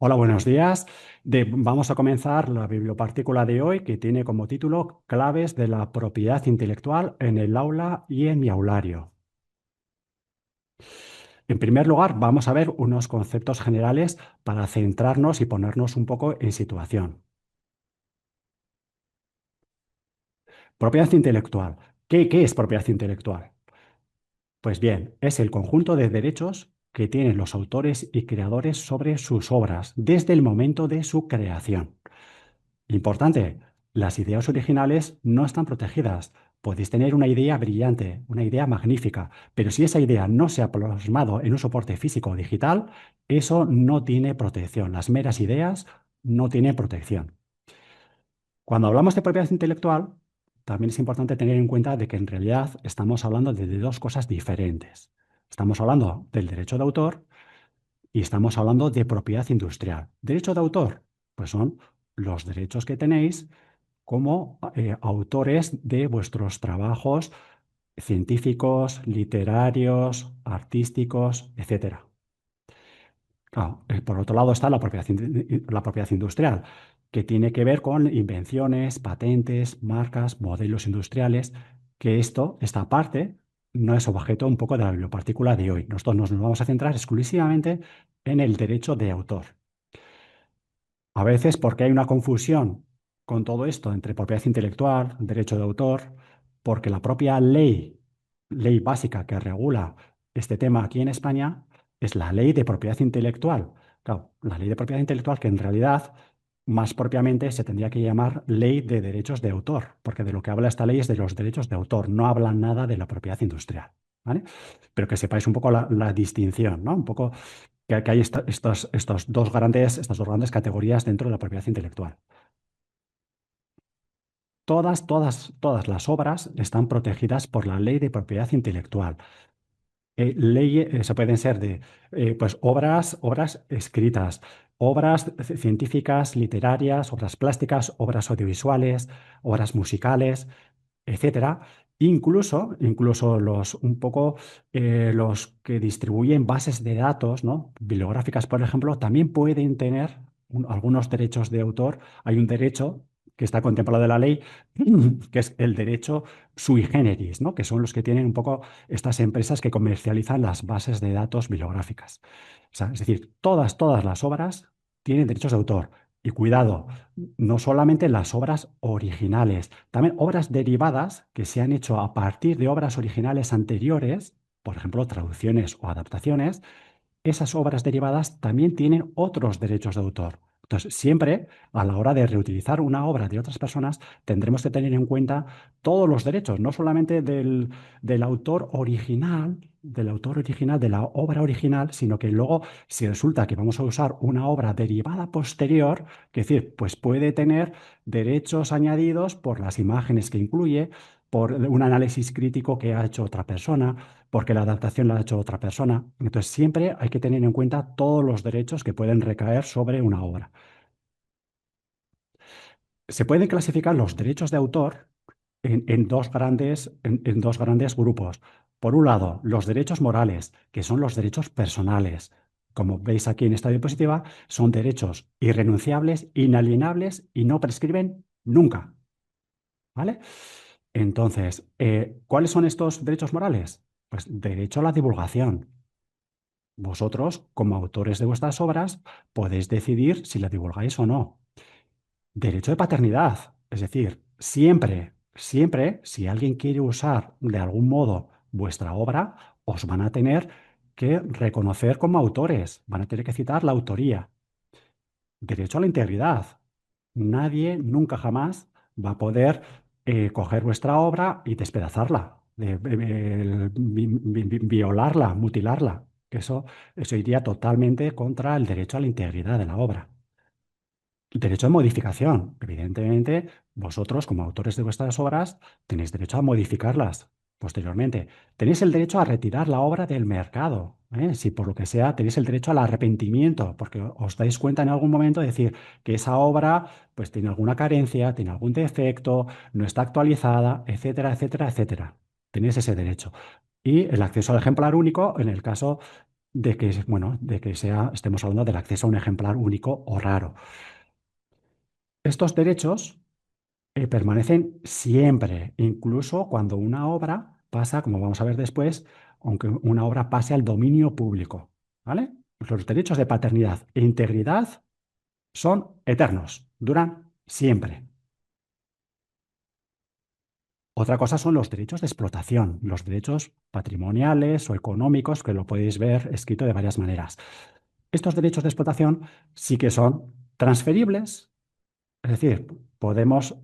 Hola, buenos días. Vamos a comenzar la bibliopartícula de hoy que tiene como título Claves de la propiedad intelectual en el aula y en mi aulario. En primer lugar, vamos a ver unos conceptos generales para centrarnos y ponernos un poco en situación. Propiedad intelectual. ¿Qué es propiedad intelectual? Pues bien, es el conjunto de derechos que tienen los autores y creadores sobre sus obras desde el momento de su creación. Importante, las ideas originales no están protegidas. Podéis tener una idea brillante, una idea magnífica, pero si esa idea no se ha plasmado en un soporte físico o digital, eso no tiene protección. Las meras ideas no tienen protección. Cuando hablamos de propiedad intelectual, también es importante tener en cuenta de que en realidad estamos hablando de dos cosas diferentes. Estamos hablando del derecho de autor y estamos hablando de propiedad industrial. Derecho de autor, pues son los derechos que tenéis como autores de vuestros trabajos científicos, literarios, artísticos, etcétera. Claro, por otro lado está la propiedad industrial, que tiene que ver con invenciones, patentes, marcas, modelos industriales, que esta parte, no es objeto un poco de la bibliopartícula de hoy. Nosotros nos vamos a centrar exclusivamente en el derecho de autor. A veces, porque hay una confusión con todo esto entre propiedad intelectual, derecho de autor, porque la propia ley básica que regula este tema aquí en España es la ley de propiedad intelectual. Claro, la ley de propiedad intelectual que en realidad más propiamente se tendría que llamar ley de derechos de autor, porque de lo que habla esta ley es de los derechos de autor, no habla nada de la propiedad industrial. ¿Vale? Pero que sepáis un poco la distinción, ¿no? Un poco que hay estas dos grandes categorías dentro de la propiedad intelectual. Todas las obras están protegidas por la ley de propiedad intelectual. Se pueden ser de pues obras escritas, obras científicas, literarias, obras plásticas, obras audiovisuales, obras musicales, etcétera. Incluso los que distribuyen bases de datos, ¿no? Bibliográficas, por ejemplo, también pueden tener algunos derechos de autor. Hay un derecho que está contemplado en la ley, que es el derecho sui generis, ¿no? Que son los que tienen un poco estas empresas que comercializan las bases de datos bibliográficas. O sea, es decir, todas las obras tienen derechos de autor. Y cuidado, no solamente las obras originales, también obras derivadas que se han hecho a partir de obras originales anteriores, por ejemplo, traducciones o adaptaciones, esas obras derivadas también tienen otros derechos de autor. Entonces, siempre a la hora de reutilizar una obra de otras personas, tendremos que tener en cuenta todos los derechos, no solamente del autor original, de la obra original, sino que luego, si resulta que vamos a usar una obra derivada posterior, es decir, pues puede tener derechos añadidos por las imágenes que incluye, por un análisis crítico que ha hecho otra persona, porque la adaptación la ha hecho otra persona. Entonces, siempre hay que tener en cuenta todos los derechos que pueden recaer sobre una obra. Se pueden clasificar los derechos de autor en dos grandes grupos. Por un lado, los derechos morales, que son los derechos personales. Como veis aquí en esta diapositiva, son derechos irrenunciables, inalienables y no prescriben nunca. ¿Vale? Entonces, ¿cuáles son estos derechos morales? Pues derecho a la divulgación. Vosotros, como autores de vuestras obras, podéis decidir si la divulgáis o no. Derecho de paternidad, es decir, siempre, si alguien quiere usar de algún modo vuestra obra, os van a tener que reconocer como autores, van a tener que citar la autoría. Derecho a la integridad. Nadie, nunca jamás, va a poder coger vuestra obra y despedazarla, violarla, mutilarla. Eso iría totalmente contra el derecho a la integridad de la obra. Derecho de modificación. Evidentemente, vosotros, como autores de vuestras obras, tenéis derecho a modificarlas posteriormente. Tenéis el derecho a retirar la obra del mercado. Si por lo que sea tenéis el derecho al arrepentimiento, porque os dais cuenta en algún momento de decir que esa obra pues, tiene alguna carencia, tiene algún defecto, no está actualizada, etcétera, etcétera, etcétera. Tenéis ese derecho. Y el acceso al ejemplar único en el caso bueno, estemos hablando del acceso a un ejemplar único o raro. Estos derechos permanecen siempre, incluso cuando una obra pasa, como vamos a ver después, aunque una obra pase al dominio público, ¿vale? Los derechos de paternidad e integridad son eternos, duran siempre. Otra cosa son los derechos de explotación, los derechos patrimoniales o económicos, que lo podéis ver escrito de varias maneras. Estos derechos de explotación sí que son transferibles, es decir, podemos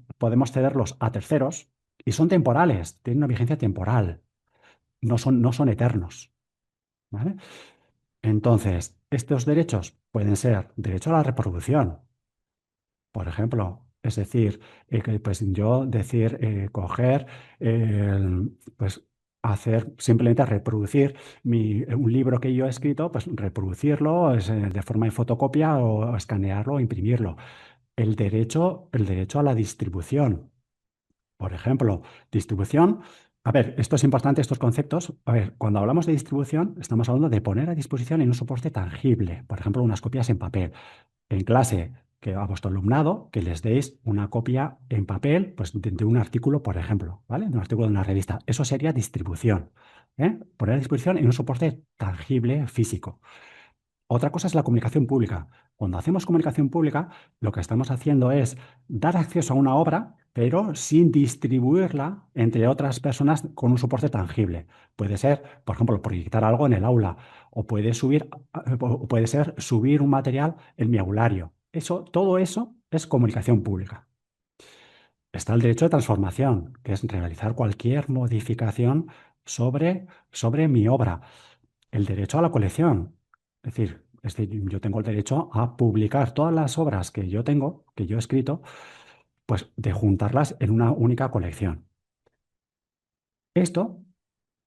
cederlos a terceros y son temporales, tienen una vigencia temporal, no son eternos, ¿vale? Entonces, estos derechos pueden ser derecho a la reproducción, por ejemplo, es decir, pues yo decir, coger, pues hacer, simplemente reproducir un libro que yo he escrito, pues reproducirlo de forma de fotocopia o escanearlo o imprimirlo. El derecho a la distribución, por ejemplo, distribución. A ver, esto es importante, estos conceptos. A ver, cuando hablamos de distribución, estamos hablando de poner a disposición en un soporte tangible, por ejemplo, unas copias en papel en clase que a vuestro alumnado que les deis una copia en papel pues, de un artículo, por ejemplo, ¿vale? De un artículo de una revista. Eso sería distribución, ¿eh? Poner a disposición en un soporte tangible, físico. Otra cosa es la comunicación pública. Cuando hacemos comunicación pública, lo que estamos haciendo es dar acceso a una obra, pero sin distribuirla entre otras personas con un soporte tangible. Puede ser, por ejemplo, proyectar algo en el aula, o puede ser subir un material en mi aulario. Todo eso es comunicación pública. Está el derecho de transformación, que es realizar cualquier modificación sobre mi obra. El derecho a la colección. Es decir, yo tengo el derecho a publicar todas las obras que yo tengo, que yo he escrito, pues de juntarlas en una única colección. Esto,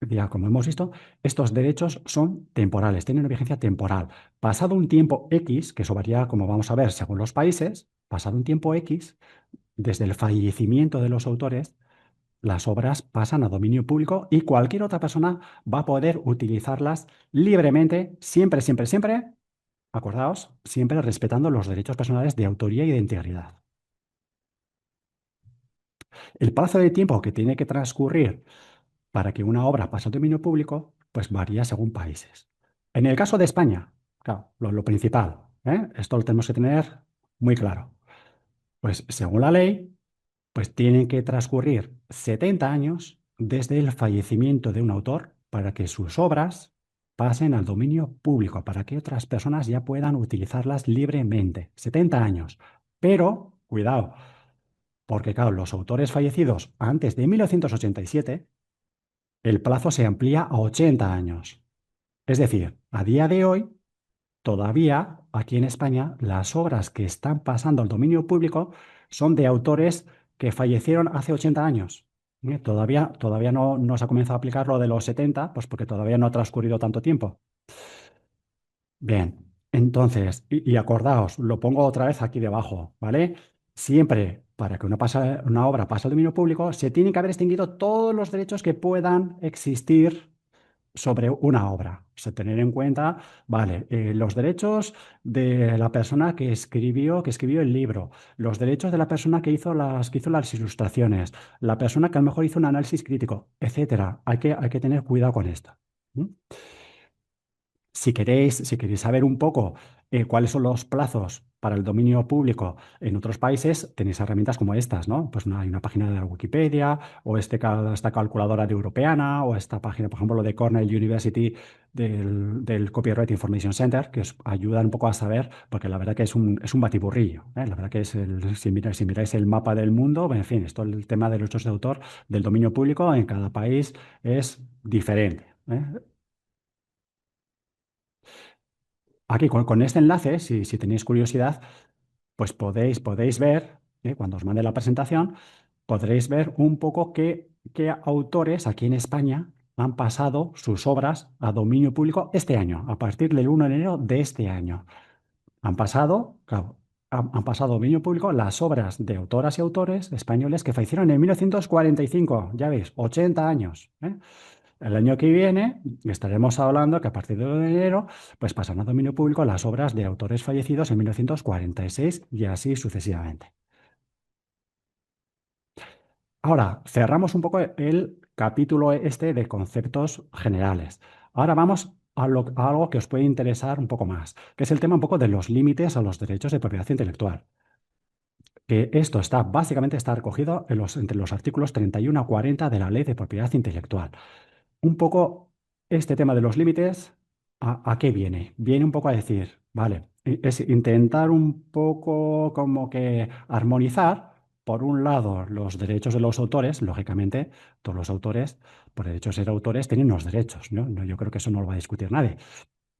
ya como hemos visto, estos derechos son temporales, tienen una vigencia temporal. Pasado un tiempo X, que eso varía, como vamos a ver, según los países, pasado un tiempo X, desde el fallecimiento de los autores, las obras pasan a dominio público y cualquier otra persona va a poder utilizarlas libremente, siempre, siempre, siempre. Acordaos, siempre respetando los derechos personales de autoría y de integridad. El plazo de tiempo que tiene que transcurrir para que una obra pase al dominio público, pues varía según países. En el caso de España, claro, lo principal, esto lo tenemos que tener muy claro. Pues según la ley, pues tienen que transcurrir 70 años desde el fallecimiento de un autor para que sus obras pasen al dominio público, para que otras personas ya puedan utilizarlas libremente. 70 años. Pero, cuidado, porque claro, los autores fallecidos antes de 1987, el plazo se amplía a 80 años. Es decir, a día de hoy, todavía aquí en España, las obras que están pasando al dominio público son de autores que fallecieron hace 80 años. Todavía no se ha comenzado a aplicar lo de los 70, pues porque todavía no ha transcurrido tanto tiempo. Bien, entonces, y acordaos, lo pongo otra vez aquí debajo, ¿vale? Siempre para que una obra pase al dominio público, se tienen que haber extinguido todos los derechos que puedan existir sobre una obra. O sea, tener en cuenta, vale, los derechos de la persona que escribió el libro, los derechos de la persona que hizo las ilustraciones, la persona que a lo mejor hizo un análisis crítico, etcétera. Hay que tener cuidado con esto. ¿Mm? Si queréis saber un poco cuáles son los plazos para el dominio público en otros países, tenéis herramientas como estas, ¿no? Pues hay una página de la Wikipedia, o esta calculadora de europeana, o esta página, por ejemplo, de Cornell University del Copyright Information Center, que os ayudan un poco a saber, porque la verdad que es un batiburrillo, ¿eh? La verdad que si miráis el mapa del mundo, en fin, esto el tema de los derechos de autor del dominio público en cada país es diferente, ¿eh? Aquí con este enlace, si tenéis curiosidad, pues podéis ver, cuando os mande la presentación, podréis ver un poco qué autores aquí en España han pasado sus obras a dominio público este año, a partir del 1 de enero de este año. Han pasado, claro, han pasado a dominio público las obras de autoras y autores españoles que fallecieron en 1945, ya veis, 80 años, ¿eh? El año que viene estaremos hablando que a partir de enero, pues pasarán a dominio público las obras de autores fallecidos en 1946 y así sucesivamente. Ahora, cerramos un poco el capítulo este de conceptos generales. Ahora vamos a algo que os puede interesar un poco más, que es el tema un poco de los límites a los derechos de propiedad intelectual. Que esto está recogido entre los artículos 31 a 40 de la Ley de Propiedad Intelectual. Un poco este tema de los límites, ¿a qué viene? Viene un poco a decir, vale, es intentar un poco como que armonizar, por un lado, los derechos de los autores, lógicamente, todos los autores, por el hecho de ser autores, tienen unos derechos, ¿no? Yo creo que eso no lo va a discutir nadie.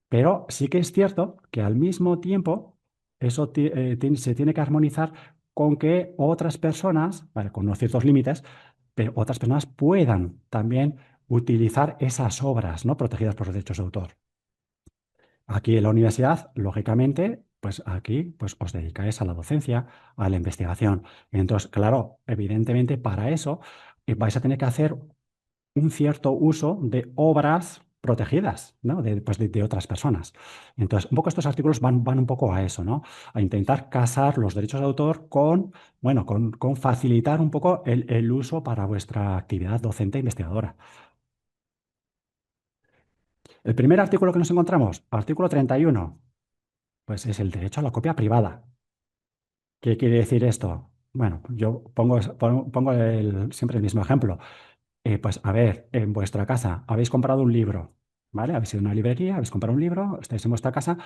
Pero sí que es cierto que al mismo tiempo eso se tiene que armonizar con que otras personas, vale, con unos ciertos límites, pero otras personas puedan también utilizar esas obras, ¿no? Protegidas por los derechos de autor. Aquí en la universidad, lógicamente, pues aquí pues os dedicáis a la docencia, a la investigación. Entonces, claro, evidentemente para eso vais a tener que hacer un cierto uso de obras protegidas, ¿no? Pues de otras personas. Entonces, un poco estos artículos van un poco a eso, ¿no? A intentar casar los derechos de autor con, bueno, con facilitar un poco el uso para vuestra actividad docente e investigadora. El primer artículo que nos encontramos, artículo 31, pues es el derecho a la copia privada. ¿Qué quiere decir esto? Bueno, yo pongo siempre el mismo ejemplo. Pues a ver, en vuestra casa habéis comprado un libro, ¿vale? Habéis ido a una librería, habéis comprado un libro, estáis en vuestra casa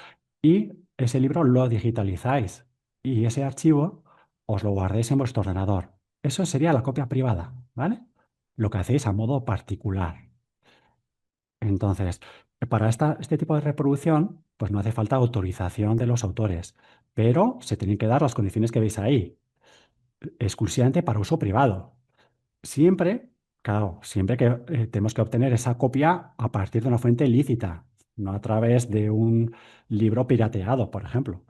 y ese libro lo digitalizáis y ese archivo os lo guardéis en vuestro ordenador. Eso sería la copia privada, ¿vale? Lo que hacéis a modo particular. Entonces, para este tipo de reproducción, pues no hace falta autorización de los autores, pero se tienen que dar las condiciones que veis ahí, exclusivamente para uso privado. Siempre, claro, siempre que tenemos que obtener esa copia a partir de una fuente lícita, no a través de un libro pirateado, por ejemplo.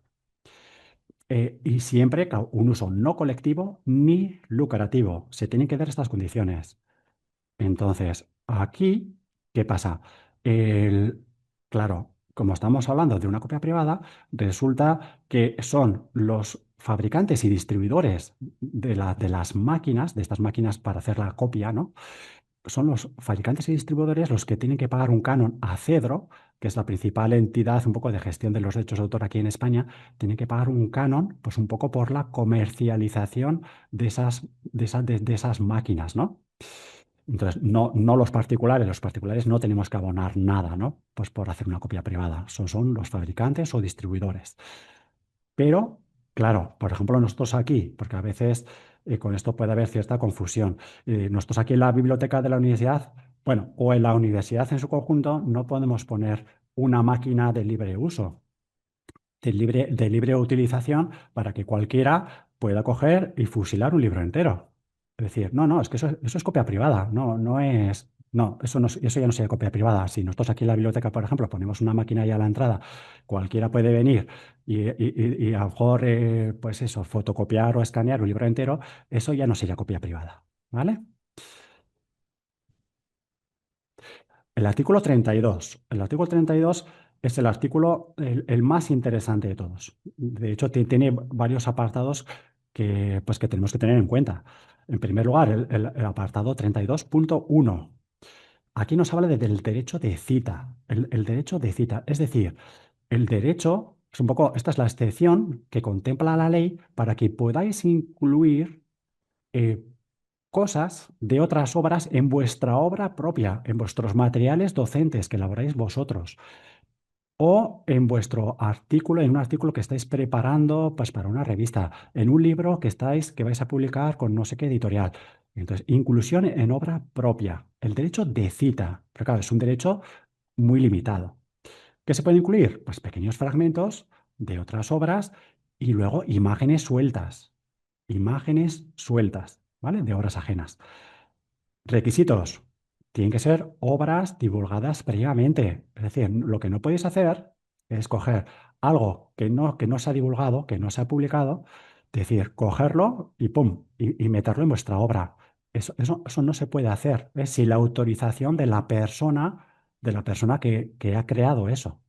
Y siempre, claro, un uso no colectivo ni lucrativo. Se tienen que dar estas condiciones. Entonces, aquí, ¿qué pasa? Claro, como estamos hablando de una copia privada, resulta que son los fabricantes y distribuidores de las máquinas, de estas máquinas para hacer la copia, ¿no? Son los fabricantes y distribuidores los que tienen que pagar un canon a Cedro, que es la principal entidad un poco de gestión de los derechos de autor aquí en España, tienen que pagar un canon, pues un poco por la comercialización de esas máquinas, ¿no? Entonces, no los particulares no tenemos que abonar nada, ¿no? Pues por hacer una copia privada. Son los fabricantes o distribuidores. Pero, claro, por ejemplo, nosotros aquí, porque a veces con esto puede haber cierta confusión. Nosotros aquí en la biblioteca de la universidad, bueno, o en la universidad en su conjunto, no podemos poner una máquina de libre uso, de libre utilización para que cualquiera pueda coger y fusilar un libro entero. Es decir, no, es que eso es copia privada, no es, no, eso ya no sería copia privada. Si nosotros aquí en la biblioteca, por ejemplo, ponemos una máquina ahí a la entrada, cualquiera puede venir y a lo mejor, pues eso, fotocopiar o escanear un libro entero, eso ya no sería copia privada, ¿vale? El artículo 32. El artículo 32 es el artículo el más interesante de todos. De hecho, tiene varios apartados pues, que tenemos que tener en cuenta. En primer lugar, el apartado 32.1. Aquí nos habla del derecho de cita. El derecho de cita. Es decir, el derecho, es un poco, esta es la excepción que contempla la ley para que podáis incluir eh, cosas de otras obras en vuestra obra propia, en vuestros materiales docentes que elaboráis vosotros, o en vuestro artículo, en un artículo que estáis preparando pues, para una revista, en un libro que vais a publicar con no sé qué editorial. Entonces, inclusión en obra propia. El derecho de cita, pero claro, es un derecho muy limitado. ¿Qué se puede incluir? Pues pequeños fragmentos de otras obras y luego imágenes sueltas, ¿vale? De obras ajenas. Requisitos. Tienen que ser obras divulgadas previamente. Es decir, lo que no podéis hacer es coger algo que no se ha divulgado, que no se ha publicado, decir, cogerlo y pum, y meterlo en vuestra obra. Eso no se puede hacer, sin la autorización de la persona que ha creado eso.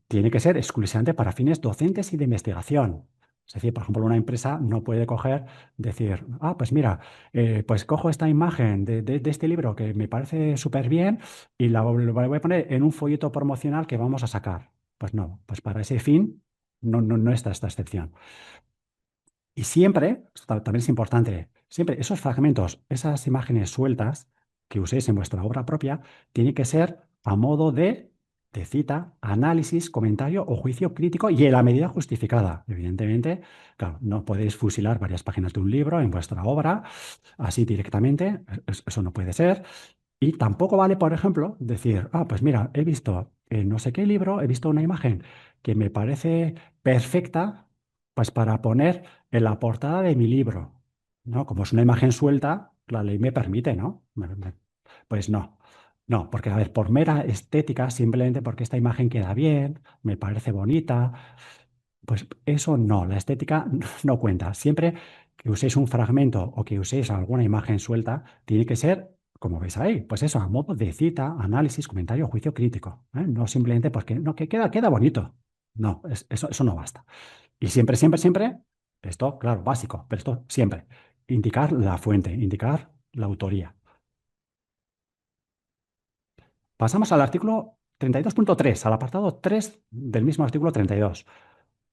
Tiene que ser exclusivamente para fines docentes y de investigación. Es decir, por ejemplo, una empresa no puede coger, decir, ah, pues mira, pues cojo esta imagen de este libro que me parece súper bien y la voy a poner en un folleto promocional que vamos a sacar. Pues no, pues para ese fin no está esta excepción. Y siempre, esto también es importante, siempre esos fragmentos, esas imágenes sueltas que uséis en vuestra obra propia, tienen que ser a modo de cita, análisis, comentario o juicio crítico y en la medida justificada. Evidentemente, claro, no podéis fusilar varias páginas de un libro en vuestra obra así directamente, eso no puede ser. Y tampoco vale, por ejemplo, decir, ah, pues mira, he visto en no sé qué libro, he visto una imagen que me parece perfecta, pues para poner en la portada de mi libro, ¿no? Como es una imagen suelta, la ley me permite, ¿no? Pues no, no, porque a ver, por mera estética, simplemente porque esta imagen queda bien, me parece bonita, pues eso no, la estética no cuenta. Siempre que uséis un fragmento o que uséis alguna imagen suelta, tiene que ser, como veis ahí, pues eso, a modo de cita, análisis, comentario, juicio crítico. ¿Eh? No simplemente porque no, que queda bonito. No, eso no basta. Y siempre, siempre, siempre, esto, claro, básico, pero esto siempre, indicar la fuente, indicar la autoría. Pasamos al artículo 32.3, al apartado 3 del mismo artículo 32.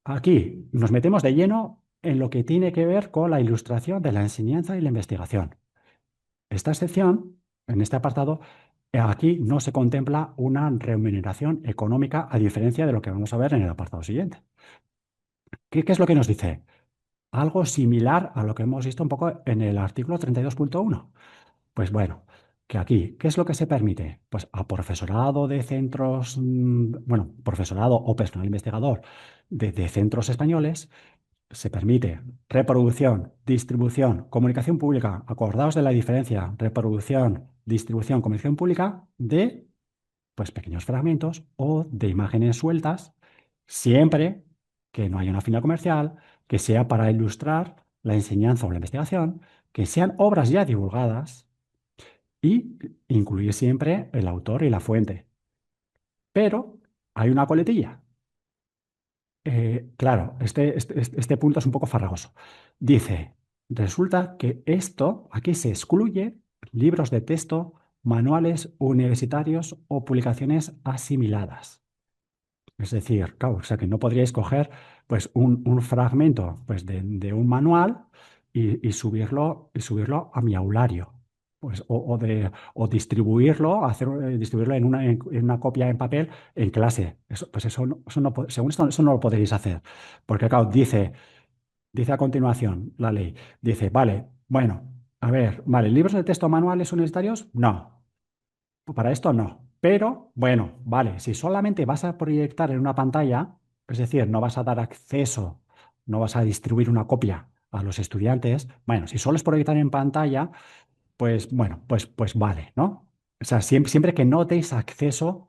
Aquí nos metemos de lleno en lo que tiene que ver con la ilustración de la enseñanza y la investigación. Esta excepción, en este apartado, aquí no se contempla una remuneración económica a diferencia de lo que vamos a ver en el apartado siguiente. ¿Qué es lo que nos dice? Algo similar a lo que hemos visto un poco en el artículo 32.1. Pues bueno, que aquí, ¿qué es lo que se permite? Pues a profesorado de centros, bueno, profesorado o personal investigador de centros españoles, se permite reproducción, distribución, comunicación pública, acordaos de la diferencia, reproducción, distribución, comunicación pública de pues, pequeños fragmentos o de imágenes sueltas, siempre que no haya una finalidad comercial, que sea para ilustrar la enseñanza o la investigación, que sean obras ya divulgadas y incluir siempre el autor y la fuente. Pero hay una coletilla. Claro, este punto es un poco farragoso. Dice, resulta que esto, aquí se excluye libros de texto, manuales universitarios o publicaciones asimiladas. Es decir, claro, o sea que no podríais coger pues, un fragmento pues, de un manual y subirlo a mi aulario. Pues, o distribuirlo, distribuirlo en una copia en papel en clase. Pues según esto, eso no lo podréis hacer. Porque, claro, dice a continuación la ley, dice, vale, bueno, a ver, vale, ¿libros de texto manuales universitarios? No. Para esto no. Pero bueno, vale, si solamente vas a proyectar en una pantalla, es decir, no vas a dar acceso, no vas a distribuir una copia a los estudiantes, bueno, si solo es proyectar en pantalla, pues bueno, pues vale, ¿no? O sea, siempre que no deis acceso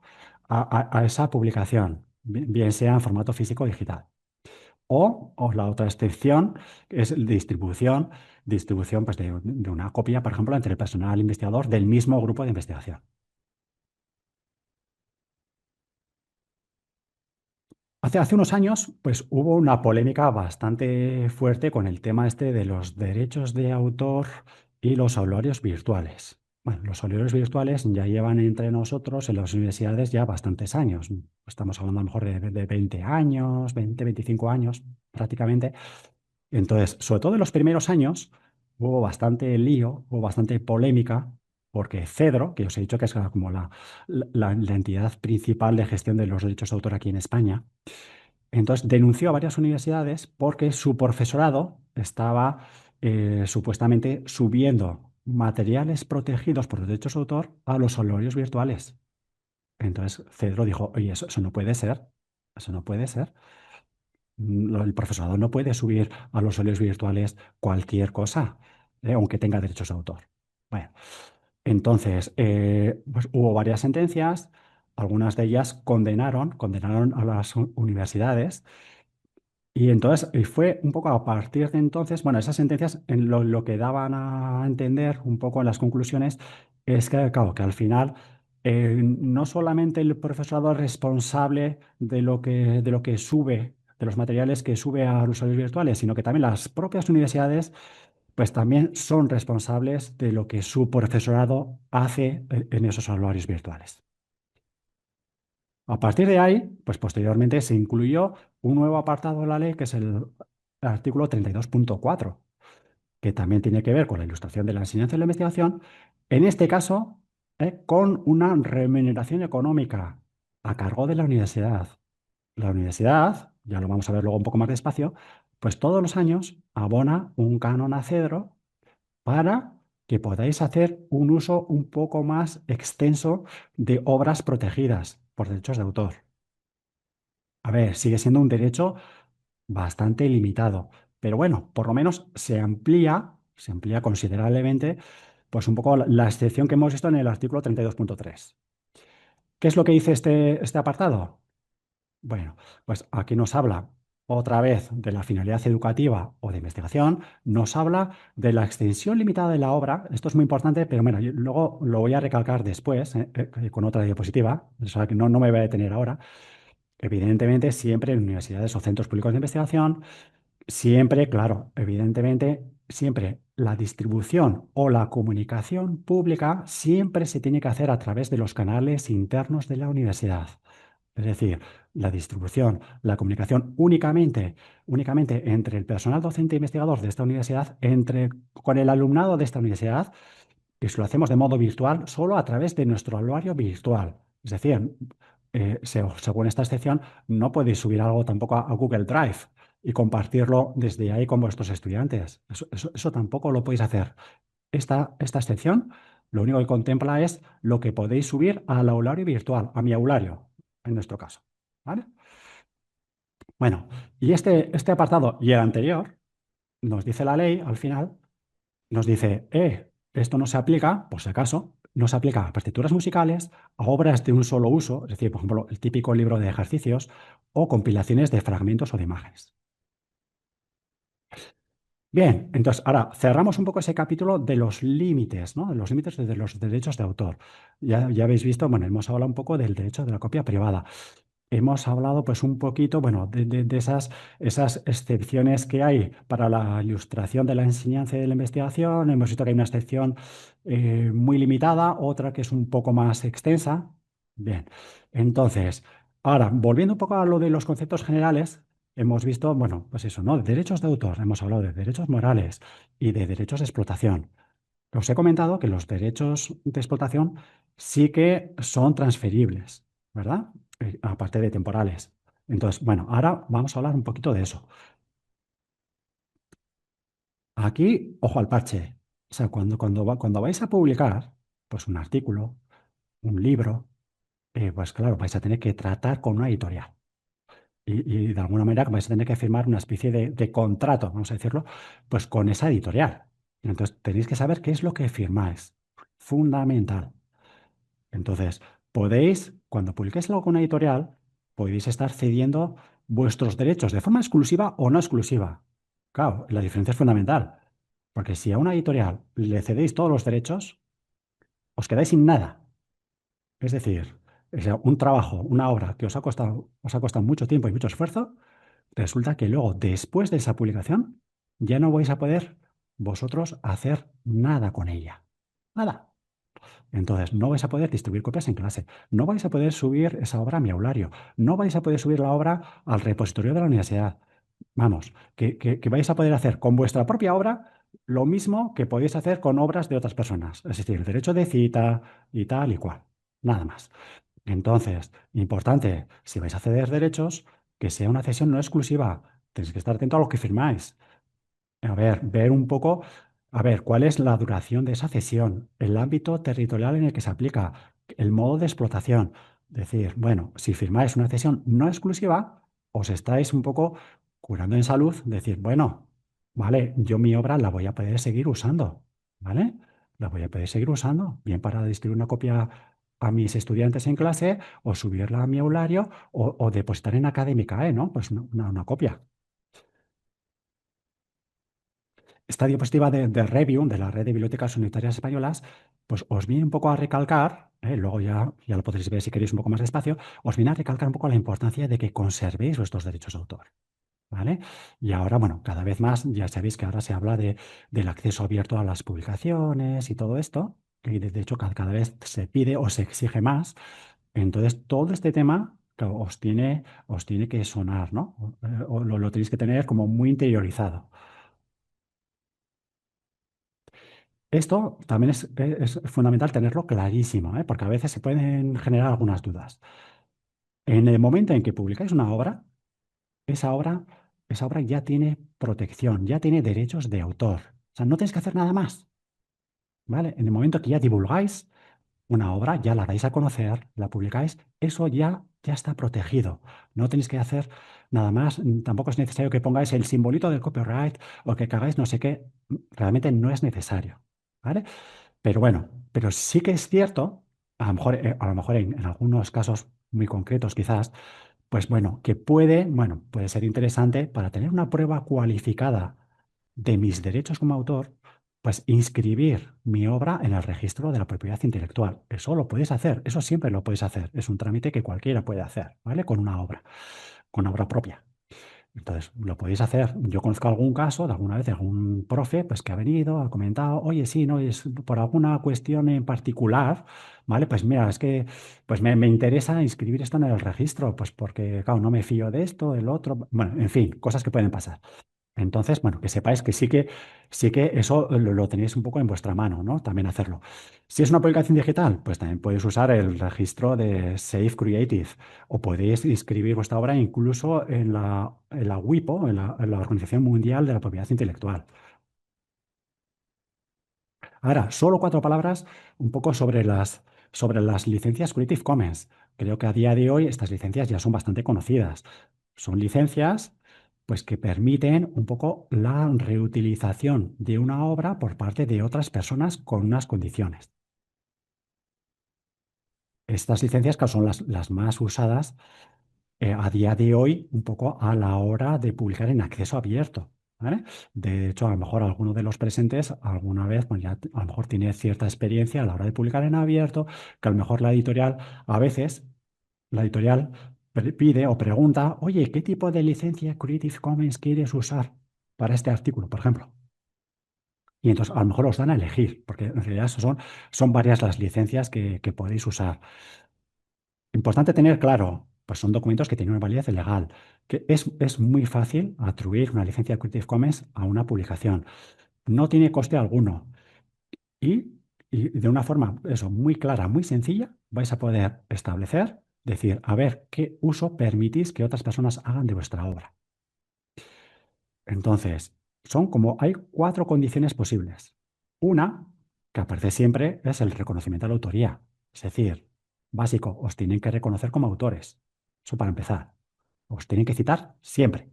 a esa publicación, bien sea en formato físico o digital. O la otra excepción es distribución pues, de una copia, por ejemplo, entre el personal investigador del mismo grupo de investigación. Hace unos años, pues hubo una polémica bastante fuerte con el tema este de los derechos de autor y los aularios virtuales. Bueno, los aularios virtuales ya llevan entre nosotros en las universidades ya bastantes años. Estamos hablando a lo mejor de 20 años, 20, 25 años prácticamente. Entonces, sobre todo en los primeros años, hubo bastante lío, hubo bastante polémica, porque Cedro, que os he dicho que es como la entidad principal de gestión de los derechos de autor aquí en España, entonces denunció a varias universidades porque su profesorado estaba supuestamente subiendo materiales protegidos por los derechos de autor a los horarios virtuales. Entonces Cedro dijo, oye, eso no puede ser, eso no puede ser. El profesorado no puede subir a los horarios virtuales cualquier cosa, aunque tenga derechos de autor. Bueno, entonces pues hubo varias sentencias, algunas de ellas condenaron a las universidades. Y entonces y fue un poco a partir de entonces, bueno, esas sentencias en lo que daban a entender un poco en las conclusiones es que, claro, que al final no solamente el profesorado es responsable de lo que sube, de los materiales que sube a los usuarios virtuales, sino que también las propias universidades pues también son responsables de lo que su profesorado hace en esos usuarios virtuales. A partir de ahí, pues posteriormente se incluyó un nuevo apartado de la ley que es el artículo 32.4, que también tiene que ver con la ilustración de la enseñanza y la investigación, en este caso, con una remuneración económica a cargo de la universidad. La universidad, ya lo vamos a ver luego un poco más despacio, pues todos los años abona un canon a cedro para que podáis hacer un uso un poco más extenso de obras protegidas por derechos de autor. A ver, sigue siendo un derecho bastante limitado, pero bueno, por lo menos se amplía considerablemente, pues un poco la excepción que hemos visto en el artículo 32.3. ¿Qué es lo que dice este apartado? Bueno, pues aquí nos habla otra vez de la finalidad educativa o de investigación, nos habla de la extensión limitada de la obra. Esto es muy importante, pero bueno, yo luego lo voy a recalcar después, con otra diapositiva, o sea que no me voy a detener ahora. Evidentemente, siempre en universidades o centros públicos de investigación, siempre, claro, evidentemente, siempre la distribución o la comunicación pública siempre se tiene que hacer a través de los canales internos de la universidad. Es decir, la distribución, la comunicación únicamente entre el personal docente e investigador de esta universidad, con el alumnado de esta universidad, que si lo hacemos de modo virtual, solo a través de nuestro anuario virtual. Es decir, según esta excepción, no podéis subir algo tampoco a Google Drive y compartirlo desde ahí con vuestros estudiantes. Eso tampoco lo podéis hacer. Esta excepción lo único que contempla es lo que podéis subir al aulario virtual, a mi aulario, en nuestro caso. ¿Vale? Bueno, y este apartado y el anterior nos dice la ley al final, nos dice, esto no se aplica, por si acaso, no se aplica a partituras musicales, a obras de un solo uso, es decir, por ejemplo, el típico libro de ejercicios o compilaciones de fragmentos o de imágenes. Bien, entonces ahora cerramos un poco ese capítulo de los límites, ¿no? De los límites de los derechos de autor. Ya habéis visto, bueno, hemos hablado un poco del derecho de la copia privada. Hemos hablado pues un poquito, bueno, de esas excepciones que hay para la ilustración de la enseñanza y de la investigación. Hemos visto que hay una excepción muy limitada, otra que es un poco más extensa. Bien, entonces, ahora, volviendo un poco a lo de los conceptos generales, hemos visto, bueno, pues eso, ¿no? Derechos de autor, hemos hablado de derechos morales y de derechos de explotación. Os he comentado que los derechos de explotación sí que son transferibles, ¿verdad? Aparte de temporales. Entonces, bueno, ahora vamos a hablar un poquito de eso. Aquí, ojo al parche. O sea, cuando vais a publicar, pues un artículo, un libro, pues claro, vais a tener que tratar con una editorial. Y de alguna manera vais a tener que firmar una especie de contrato, vamos a decirlo, pues con esa editorial. Entonces, tenéis que saber qué es lo que firmáis. Fundamental. Entonces, cuando publiquéis algo con una editorial, podéis estar cediendo vuestros derechos de forma exclusiva o no exclusiva. Claro, la diferencia es fundamental, porque si a una editorial le cedéis todos los derechos, os quedáis sin nada. Es decir, o sea, un trabajo, una obra que os ha costado mucho tiempo y mucho esfuerzo, resulta que luego, después de esa publicación, ya no vais a poder vosotros hacer nada con ella. Nada. Entonces, no vais a poder distribuir copias en clase, no vais a poder subir esa obra a mi aulario, no vais a poder subir la obra al repositorio de la universidad. Vamos, que vais a poder hacer con vuestra propia obra lo mismo que podéis hacer con obras de otras personas, es decir, derecho de cita y tal y cual, nada más. Entonces, importante, si vais a ceder derechos, que sea una cesión no exclusiva. Tenéis que estar atento a lo que firmáis. A ver un poco, a ver, cuál es la duración de esa cesión, el ámbito territorial en el que se aplica, el modo de explotación. Decir, bueno, si firmáis una cesión no exclusiva, os estáis un poco curando en salud, decir, bueno, vale, yo mi obra la voy a poder seguir usando, ¿vale? La voy a poder seguir usando, bien para distribuir una copia a mis estudiantes en clase o subirla a mi aulario o depositar en Académica, ¿no? Pues una copia. esta diapositiva de Review, de la Red de Bibliotecas Unitarias Españolas, pues os viene un poco a recalcar, luego ya lo podréis ver si queréis un poco más despacio, os viene a recalcar un poco la importancia de que conservéis vuestros derechos de autor. ¿Vale? Y ahora, bueno, cada vez más, ya sabéis que ahora se habla del acceso abierto a las publicaciones y todo esto, y de hecho cada vez se pide o se exige más. Entonces, todo este tema claro, os tiene que sonar, ¿no? O lo tenéis que tener como muy interiorizado. Esto también es fundamental tenerlo clarísimo, ¿eh? Porque a veces se pueden generar algunas dudas. En el momento en que publicáis una obra, esa obra, esa obra ya tiene protección, ya tiene derechos de autor. O sea, no tenéis que hacer nada más, ¿vale? En el momento que ya divulgáis una obra, ya la dais a conocer, la publicáis, eso ya está protegido. No tenéis que hacer nada más. Tampoco es necesario que pongáis el simbolito del copyright o que hagáis no sé qué. Realmente no es necesario, ¿vale? Pero bueno, pero sí que es cierto, a lo mejor en algunos casos muy concretos quizás, pues bueno, puede ser interesante para tener una prueba cualificada de mis derechos como autor, pues inscribir mi obra en el registro de la propiedad intelectual. Eso lo puedes hacer, eso siempre lo puedes hacer. Es un trámite que cualquiera puede hacer, ¿vale? Con obra propia. Entonces, lo podéis hacer. Yo conozco algún caso de alguna vez de algún profe pues, que ha venido, ha comentado, oye, sí, no, es por alguna cuestión en particular, ¿vale? Pues mira, es que pues me interesa inscribir esto en el registro, pues porque, claro, no me fío de esto, del otro. Bueno, en fin, cosas que pueden pasar. Entonces, bueno, que sepáis que sí que eso lo tenéis un poco en vuestra mano, ¿no? También hacerlo. Si es una publicación digital, pues también podéis usar el registro de Safe Creative o podéis inscribir vuestra obra incluso en la WIPO, en la Organización Mundial de la Propiedad Intelectual. Ahora, solo 4 palabras un poco sobre las licencias Creative Commons. Creo que a día de hoy estas licencias ya son bastante conocidas. Son licencias pues, que permiten un poco la reutilización de una obra por parte de otras personas con unas condiciones. Estas licencias, que son las más usadas a día de hoy, un poco a la hora de publicar en acceso abierto. ¿Vale? De hecho, a lo mejor alguno de los presentes alguna vez, pues ya a lo mejor tiene cierta experiencia a la hora de publicar en abierto, que a lo mejor a veces, la editorial pide o pregunta, oye, ¿qué tipo de licencia Creative Commons quieres usar para este artículo, por ejemplo? Y entonces a lo mejor os dan a elegir, porque en realidad son varias las licencias que podéis usar. Importante tener claro, pues son documentos que tienen una validez legal, que es muy fácil atribuir una licencia Creative Commons a una publicación. No tiene coste alguno y, y de una forma eso, muy clara, muy sencilla, vais a poder establecer, decir, a ver qué uso permitís que otras personas hagan de vuestra obra. Entonces, hay 4 condiciones posibles. Una, que aparece siempre, es el reconocimiento de la autoría. Es decir, básico, os tienen que reconocer como autores. Eso para empezar. Os tienen que citar siempre.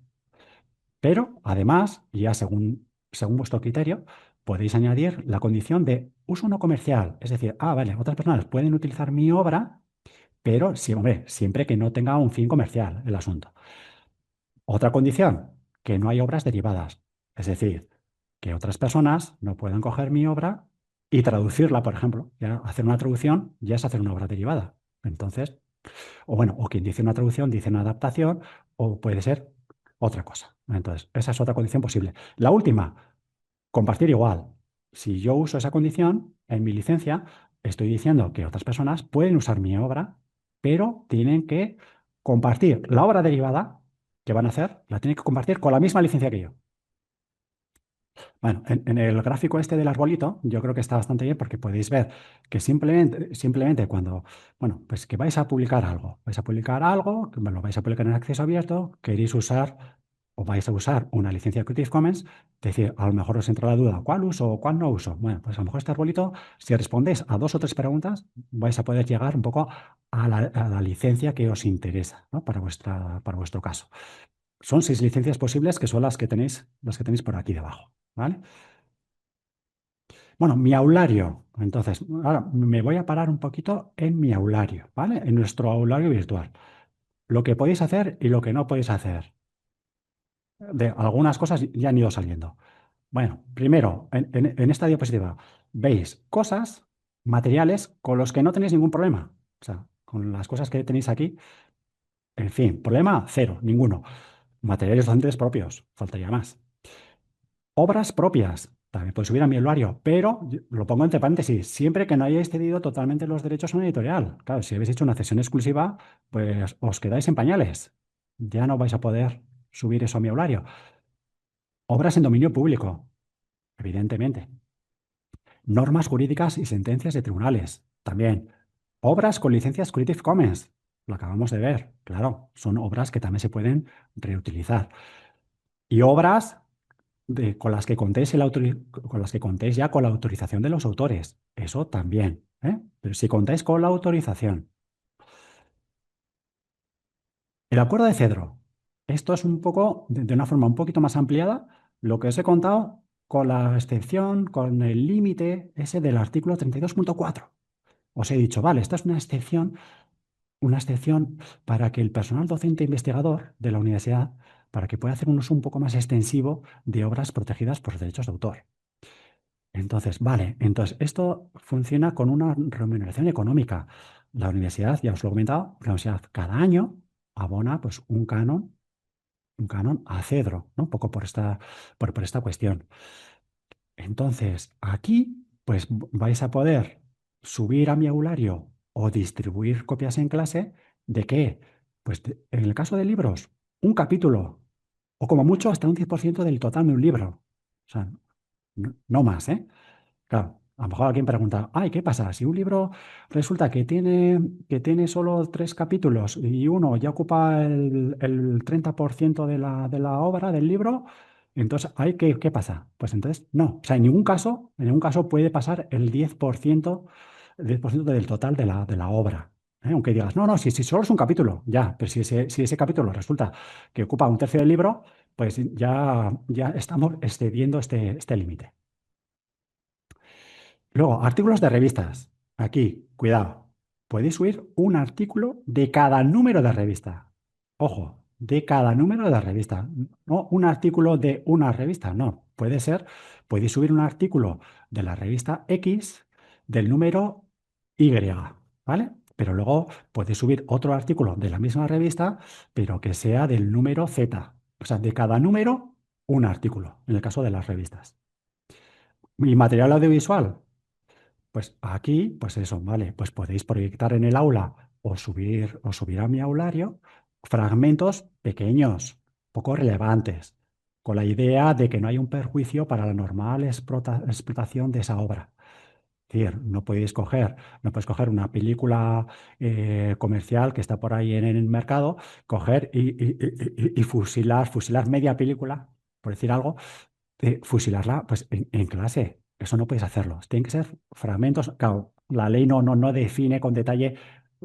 Pero además, ya según vuestro criterio, podéis añadir la condición de uso no comercial. Es decir, vale, otras personas pueden utilizar mi obra, pero sí, hombre, siempre que no tenga un fin comercial el asunto. Otra condición, que no hay obras derivadas. Es decir, que otras personas no puedan coger mi obra y traducirla, por ejemplo. Ya hacer una traducción ya es hacer una obra derivada. Entonces, o bueno, o quien dice una traducción dice una adaptación o puede ser otra cosa. Entonces, esa es otra condición posible. La última, compartir igual. Si yo uso esa condición en mi licencia, estoy diciendo que otras personas pueden usar mi obra, pero tienen que compartir la obra derivada que van a hacer, la tienen que compartir con la misma licencia que yo. Bueno, en el gráfico este del arbolito, yo creo que está bastante bien porque podéis ver que simplemente cuando, bueno, pues que vais a publicar algo, que lo vais a publicar en acceso abierto, queréis usar o vais a usar una licencia Creative Commons, decir, a lo mejor os entra la duda, ¿cuál uso o cuál no uso? Bueno, pues a lo mejor este arbolito, si respondéis a 2 o 3 preguntas, vais a poder llegar un poco a la licencia que os interesa, ¿no? Para vuestro caso. Son 6 licencias posibles que son las que tenéis por aquí debajo. ¿Vale? Bueno, mi aulario. Entonces, ahora me voy a parar un poquito en mi aulario, ¿vale? En nuestro aulario virtual. Lo que podéis hacer y lo que no podéis hacer. De algunas cosas ya han ido saliendo. Bueno, primero, en esta diapositiva veis cosas materiales con los que no tenéis ningún problema. O sea, con las cosas que tenéis aquí, en fin, problema cero, ninguno. Materiales docentes propios, faltaría más. Obras propias, también puedo subir a mi usuario, pero lo pongo entre paréntesis, siempre que no hayáis cedido totalmente los derechos a una editorial. Claro, si habéis hecho una cesión exclusiva, pues os quedáis en pañales. Ya no vais a poder subir eso a mi usuario. Obras en dominio público, evidentemente. Normas jurídicas y sentencias de tribunales, también. Obras con licencias Creative Commons, lo acabamos de ver, claro, son obras que también se pueden reutilizar. Y obras con las que contéis con las que contéis ya con la autorización de los autores. Eso también, ¿eh? Pero si contáis con la autorización. El acuerdo de cedro. Esto es un poco, de una forma un poquito más ampliada, lo que os he contado con la excepción, con el límite ese del artículo 32.4. Os he dicho, vale, esta es una excepción para que el personal docente e investigador de la universidad, para que pueda hacer un uso un poco más extensivo de obras protegidas por derechos de autor. Entonces, vale, entonces esto funciona con una remuneración económica. La universidad, ya os lo he comentado, la universidad cada año abona pues un canon a cedro, ¿no? Un poco por esta cuestión. Entonces, aquí, pues vais a poder subir a mi aulario o distribuir copias en clase de qué? Pues en el caso de libros, un capítulo, o como mucho hasta un 10% del total de un libro. O sea, no más, ¿eh? Claro, a lo mejor alguien pregunta, ay, ¿qué pasa? Si un libro resulta que tiene solo 3 capítulos y uno ya ocupa el 30% de la obra del libro, entonces, ay, ¿qué pasa? Pues entonces, no. O sea, en ningún caso puede pasar el 10% del total de la obra. ¿Eh? Aunque digas, no, no, si solo es un capítulo, ya, pero si ese capítulo resulta que ocupa un tercio del libro, pues ya estamos excediendo este límite. Luego, artículos de revistas. Aquí, cuidado. Podéis subir un artículo de cada número de revista. Ojo, de cada número de revista. No un artículo de una revista, no. Podéis subir un artículo de la revista X del número Y, ¿vale? Pero luego podéis subir otro artículo de la misma revista, pero que sea del número Z. O sea, de cada número, un artículo, en el caso de las revistas. Y material audiovisual. Pues aquí, pues eso, vale, pues podéis proyectar en el aula o subir a mi aulario fragmentos pequeños, poco relevantes, con la idea de que no hay un perjuicio para la normal explotación de esa obra. Es decir, no puedes coger una película comercial que está por ahí en el mercado, coger y fusilar media película, por decir algo, fusilarla pues, en clase. Eso no puedes hacerlo. Tienen que ser fragmentos. Claro, la ley no define con detalle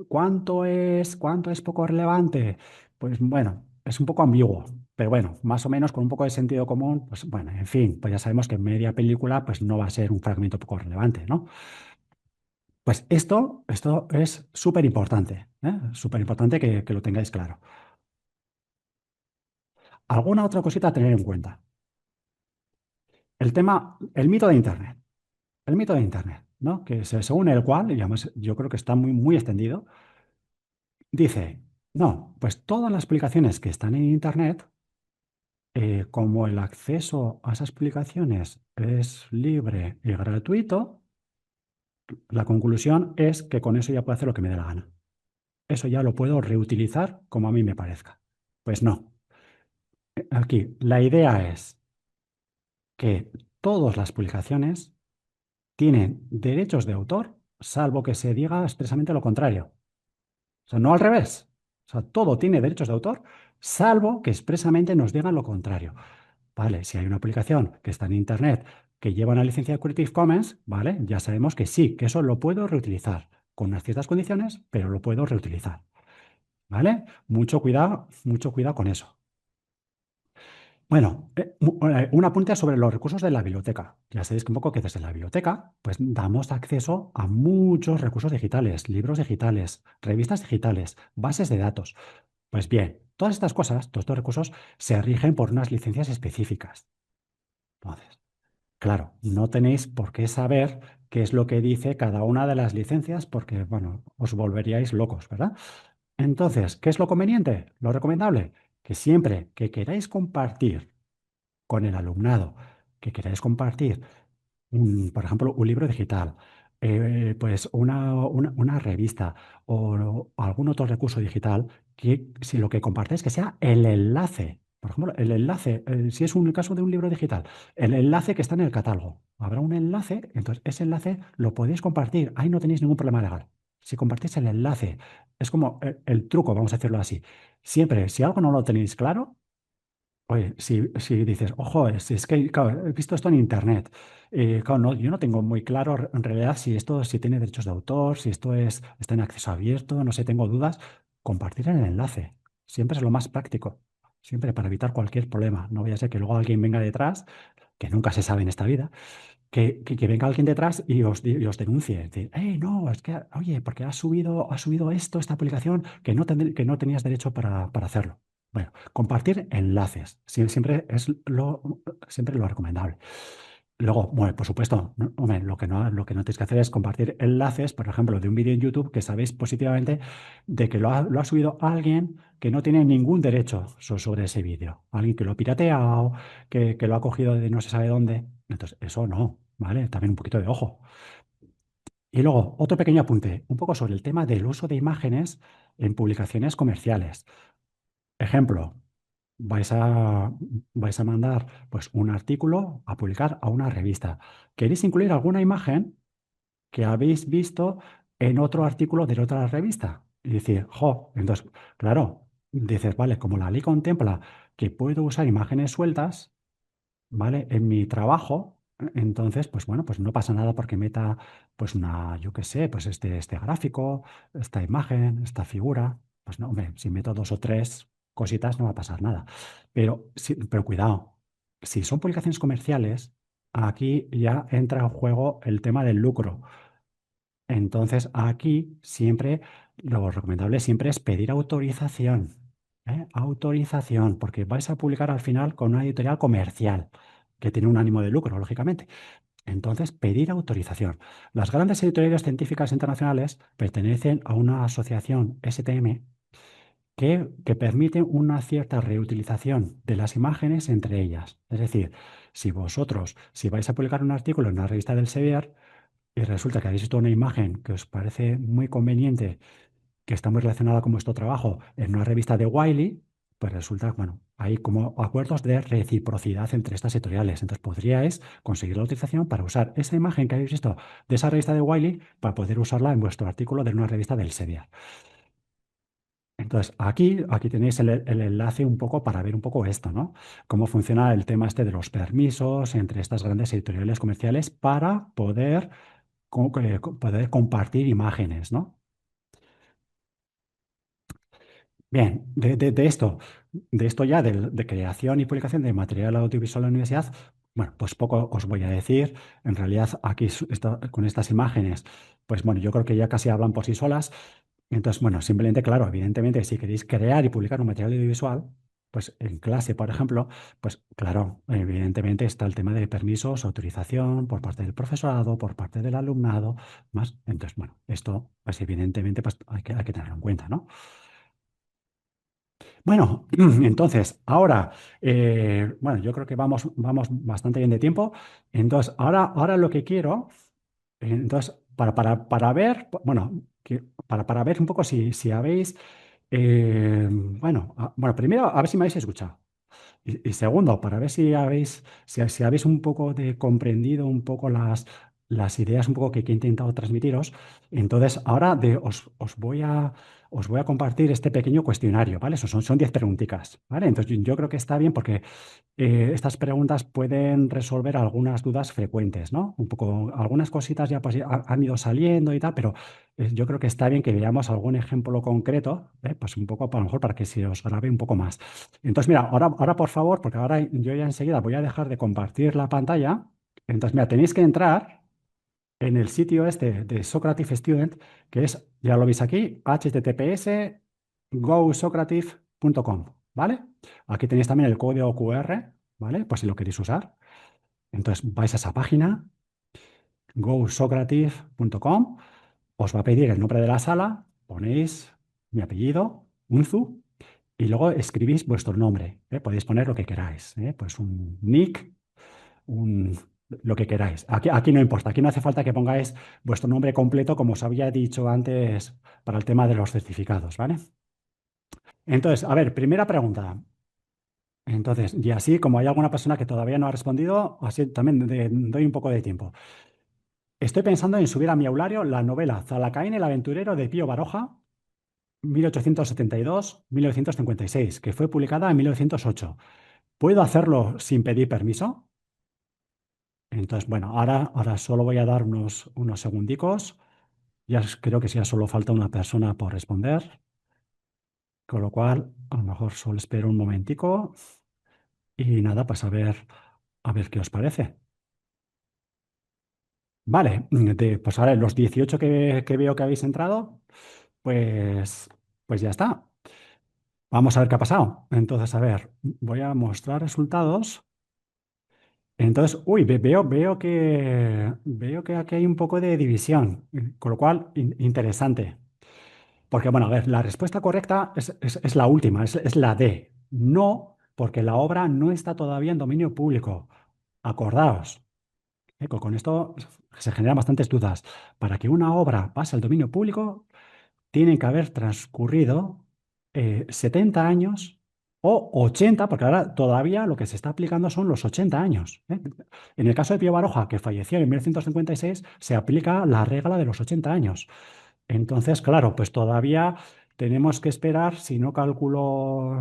cuánto es poco relevante. Pues bueno, es un poco ambiguo. Pero bueno, más o menos con un poco de sentido común, pues bueno, en fin, pues ya sabemos que media película pues no va a ser un fragmento poco relevante, ¿no? Pues esto es súper importante, ¿eh? Súper importante que lo tengáis claro. ¿Alguna otra cosita a tener en cuenta? El tema, el mito de Internet. El mito de Internet, ¿no? Según el cual, y además yo creo que está muy extendido, dice, no, pues todas las publicaciones que están en Internet, como el acceso a esas publicaciones es libre y gratuito, la conclusión es que con eso ya puedo hacer lo que me dé la gana. Eso ya lo puedo reutilizar como a mí me parezca. Pues no. Aquí, la idea es que todas las publicaciones tienen derechos de autor, salvo que se diga expresamente lo contrario. O sea, no al revés. O sea, todo tiene derechos de autor, salvo que expresamente nos digan lo contrario. Vale, si hay una aplicación que está en Internet que lleva una licencia de Creative Commons, vale, ya sabemos que sí, que eso lo puedo reutilizar con unas ciertas condiciones, pero lo puedo reutilizar. ¿Vale? Mucho cuidado con eso. Bueno, un apunte sobre los recursos de la biblioteca. Ya sabéis que un poco que desde la biblioteca, pues damos acceso a muchos recursos digitales, libros digitales, revistas digitales, bases de datos. Pues bien, todas estas cosas, todos estos recursos se rigen por unas licencias específicas. Entonces, Claro, no tenéis por qué saber qué es lo que dice cada una de las licencias porque, bueno, os volveríais locos, ¿verdad? Entonces, ¿qué es lo conveniente? Lo recomendable, que siempre que queráis compartir con el alumnado, que queráis compartir por ejemplo, un libro digital, pues una revista o algún otro recurso digital, que si lo que compartéis que sea el enlace. Por ejemplo, el enlace, si es un caso de un libro digital, el enlace que está en el catálogo. Habrá un enlace, entonces ese enlace lo podéis compartir. Ahí no tenéis ningún problema legal. Si compartís el enlace, es como el truco, vamos a decirlo así. Siempre, si algo no lo tenéis claro, oye, si dices, ojo, es que claro, he visto esto en internet. Claro, yo no tengo muy claro en realidad si esto si tiene derechos de autor, si esto está en acceso abierto, no sé, tengo dudas. Compartir el enlace. Siempre es lo más práctico. Siempre para evitar cualquier problema. No vaya a ser que luego alguien venga detrás, que nunca se sabe en esta vida, que venga alguien detrás y os denuncie. Decir, hey, no, es que, oye, porque has subido esto, esta publicación, que no tenías derecho para hacerlo. Bueno, compartir enlaces, siempre lo recomendable. Luego, bueno, por supuesto, hombre, lo que no tenéis que hacer es compartir enlaces, por ejemplo, de un vídeo en YouTube que sabéis positivamente de que lo ha subido alguien que no tiene ningún derecho sobre ese vídeo. Alguien que lo ha pirateado, que lo ha cogido de no se sabe dónde. Entonces, eso no, ¿vale? También un poquito de ojo. Y luego, otro pequeño apunte, un poco sobre el tema del uso de imágenes en publicaciones comerciales. Ejemplo, vais a, vais a mandar pues, un artículo a publicar a una revista. ¿Queréis incluir alguna imagen que habéis visto en otro artículo de otra revista? Y decir, jo, entonces, claro, dices, vale, como la ley contempla que puedo usar imágenes sueltas, ¿vale? En mi trabajo, entonces, pues bueno, pues no pasa nada porque meta, pues yo qué sé, pues este gráfico, esta imagen, esta figura. Pues no, hombre, si meto dos o tres cositas no va a pasar nada. Pero, pero cuidado, si son publicaciones comerciales, aquí ya entra en juego el tema del lucro. Entonces, aquí siempre, lo recomendable siempre es pedir autorización. ¿Eh? Autorización, porque vais a publicar al final con una editorial comercial, que tiene un ánimo de lucro, lógicamente. Entonces, pedir autorización. Las grandes editoriales científicas internacionales pertenecen a una asociación STM que permite una cierta reutilización de las imágenes entre ellas. Es decir, si vais a publicar un artículo en una revista del Sevier, y resulta que habéis visto una imagen que os parece muy conveniente, que está muy relacionada con vuestro trabajo en una revista de Wiley, pues resulta, bueno, hay como acuerdos de reciprocidad entre estas editoriales. Entonces podríais conseguir la autorización para usar esa imagen que habéis visto de esa revista de Wiley para poder usarla en vuestro artículo de una revista del Elsevier. Entonces, aquí tenéis el enlace un poco para ver un poco esto, ¿no? Cómo funciona el tema este de los permisos entre estas grandes editoriales comerciales para poder compartir imágenes, ¿no? Bien, de esto ya, de creación y publicación de material audiovisual en la universidad, bueno, pues poco os voy a decir. En realidad, aquí con estas imágenes, pues bueno, yo creo que ya casi hablan por sí solas. Entonces, bueno, simplemente, claro, evidentemente, si queréis crear y publicar un material audiovisual, pues en clase, por ejemplo, pues claro, evidentemente está el tema de permisos, autorización por parte del profesorado, por parte del alumnado, más. Entonces, bueno, esto, pues evidentemente, pues hay que tenerlo en cuenta, ¿no? Bueno, entonces, ahora, bueno, yo creo que vamos bastante bien de tiempo. Entonces, ahora lo que quiero, entonces, para ver, bueno, para ver un poco si habéis, bueno, bueno, primero, a ver si me habéis escuchado. Y segundo, para ver si habéis un poco comprendido un poco las ideas un poco que he intentado transmitiros. Entonces, ahora os voy a compartir este pequeño cuestionario, ¿vale? Son 10 preguntitas, ¿vale? Entonces, yo creo que está bien porque estas preguntas pueden resolver algunas dudas frecuentes, ¿no? Un poco, algunas cositas ya, pues, ya han ido saliendo y tal, pero yo creo que está bien que veamos algún ejemplo concreto, pues un poco, a lo mejor, para que se os grabe un poco más. Entonces, mira, ahora por favor, porque ahora yo ya enseguida voy a dejar de compartir la pantalla. Entonces, mira, tenéis que entrar en el sitio este de Socrative Student, que es, ya lo veis aquí, https gosocrative.com, ¿vale? Aquí tenéis también el código QR, ¿vale? Pues si lo queréis usar. Entonces vais a esa página, gosocrative.com, os va a pedir el nombre de la sala, ponéis mi apellido, Unzu, y luego escribís vuestro nombre. ¿Eh? Podéis poner lo que queráis, ¿eh? Pues un nick, un, lo que queráis. Aquí no importa, aquí no hace falta que pongáis vuestro nombre completo, como os había dicho antes para el tema de los certificados, ¿vale? Entonces, a ver, primera pregunta. Entonces, y así como hay alguna persona que todavía no ha respondido, así también doy un poco de tiempo. Estoy pensando en subir a mi aulario la novela Zalacaín el aventurero de Pío Baroja, 1872-1956, que fue publicada en 1908. ¿Puedo hacerlo sin pedir permiso? Entonces, bueno, ahora solo voy a dar unos segundicos. Creo que ya solo falta una persona por responder, con lo cual a lo mejor solo espero un momentico y nada, pues a ver qué os parece. Vale, pues ahora los 18 que veo que habéis entrado, pues, pues ya está. Vamos a ver qué ha pasado. Entonces, a ver, voy a mostrar resultados. Entonces, uy, veo que aquí hay un poco de división, con lo cual, interesante. Porque, bueno, a ver, la respuesta correcta es la última, es la D. No, porque la obra no está todavía en dominio público. Acordaos. Con esto se generan bastantes dudas. Para que una obra pase al dominio público, tienen que haber transcurrido 70 años o 80, porque ahora todavía lo que se está aplicando son los 80 años. ¿Eh? En el caso de Pío Baroja, que falleció en 1956, se aplica la regla de los 80 años. Entonces, claro, pues todavía tenemos que esperar, si no calculo,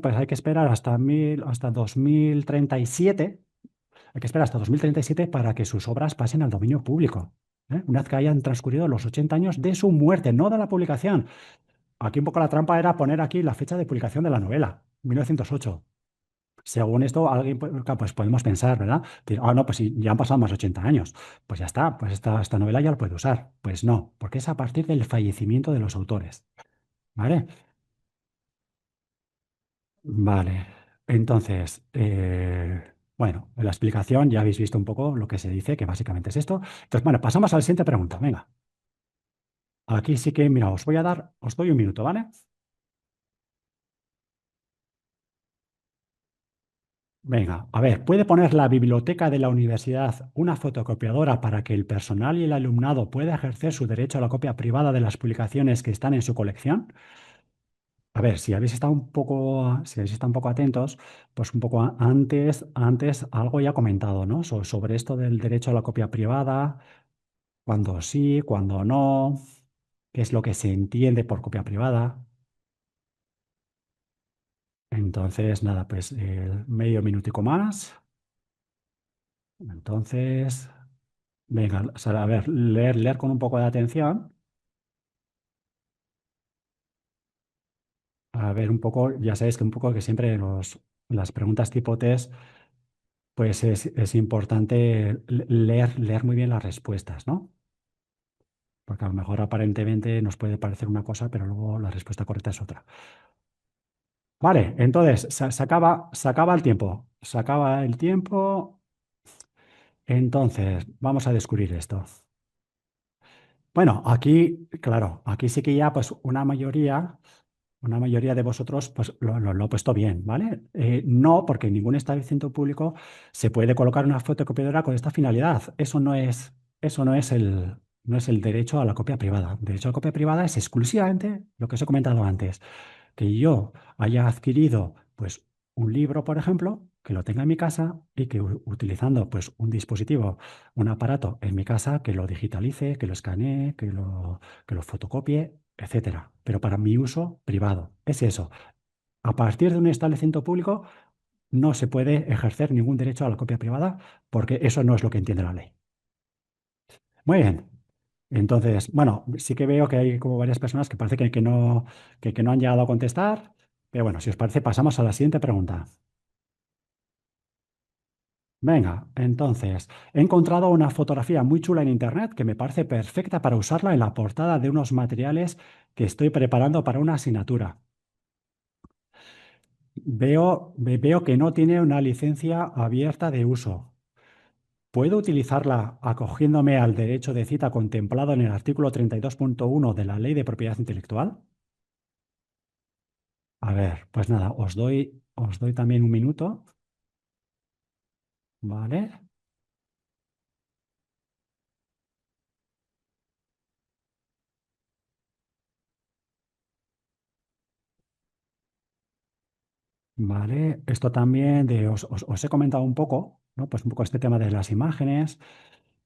pues hay que esperar hasta 2037. Hay que esperar hasta 2037 para que sus obras pasen al dominio público. Una vez que hayan transcurrido los 80 años de su muerte, no de la publicación. Aquí un poco la trampa era poner aquí la fecha de publicación de la novela, 1908. Según esto, alguien, pues podemos pensar, ¿verdad? No, pues si ya han pasado más de 80 años, pues ya está, pues esta novela ya la puede usar. Pues no, porque es a partir del fallecimiento de los autores, ¿vale? Vale, entonces, bueno, en la explicación ya habéis visto un poco lo que se dice, que básicamente es esto. Entonces, bueno, pasamos a la siguiente pregunta. Venga, aquí sí que, mira, os doy un minuto, ¿vale? Venga, a ver, ¿puede poner la biblioteca de la universidad una fotocopiadora para que el personal y el alumnado pueda ejercer su derecho a la copia privada de las publicaciones que están en su colección? A ver, si habéis estado un poco atentos, pues un poco antes algo ya he comentado, ¿no? Sobre esto del derecho a la copia privada, cuando sí, cuando no, qué es lo que se entiende por copia privada. Entonces, nada, pues medio minutico más. Entonces, venga, a ver, leer con un poco de atención. A ver, un poco, ya sabéis que un poco que siempre las preguntas tipo test, pues es importante leer muy bien las respuestas, ¿no? Porque a lo mejor aparentemente nos puede parecer una cosa, pero luego la respuesta correcta es otra. Vale, entonces se acaba el tiempo. Se acaba el tiempo. Entonces, vamos a descubrir esto. Bueno, aquí, claro, aquí sí que ya pues una mayoría de vosotros pues lo ha puesto bien, ¿vale? No, porque en ningún establecimiento público se puede colocar una fotocopiadora con esta finalidad. Eso no es el derecho a la copia privada. El derecho a la copia privada es exclusivamente lo que os he comentado antes, que yo haya adquirido pues un libro, por ejemplo, que lo tenga en mi casa y que utilizando pues un dispositivo, un aparato en mi casa que lo digitalice, que lo escanee, que lo fotocopie, etcétera. Pero para mi uso privado. Es eso. A partir de un establecimiento público no se puede ejercer ningún derecho a la copia privada porque eso no es lo que entiende la ley. Muy bien. Entonces, bueno, sí que veo que hay como varias personas que parece que no han llegado a contestar, pero bueno, si os parece, pasamos a la siguiente pregunta. Venga, entonces, he encontrado una fotografía muy chula en internet que me parece perfecta para usarla en la portada de unos materiales que estoy preparando para una asignatura. Veo que no tiene una licencia abierta de uso. ¿Puedo utilizarla acogiéndome al derecho de cita contemplado en el artículo 32.1 de la Ley de Propiedad Intelectual? A ver, pues nada, os doy también un minuto, ¿vale? Vale, esto también os he comentado un poco, ¿no? Pues un poco este tema de las imágenes,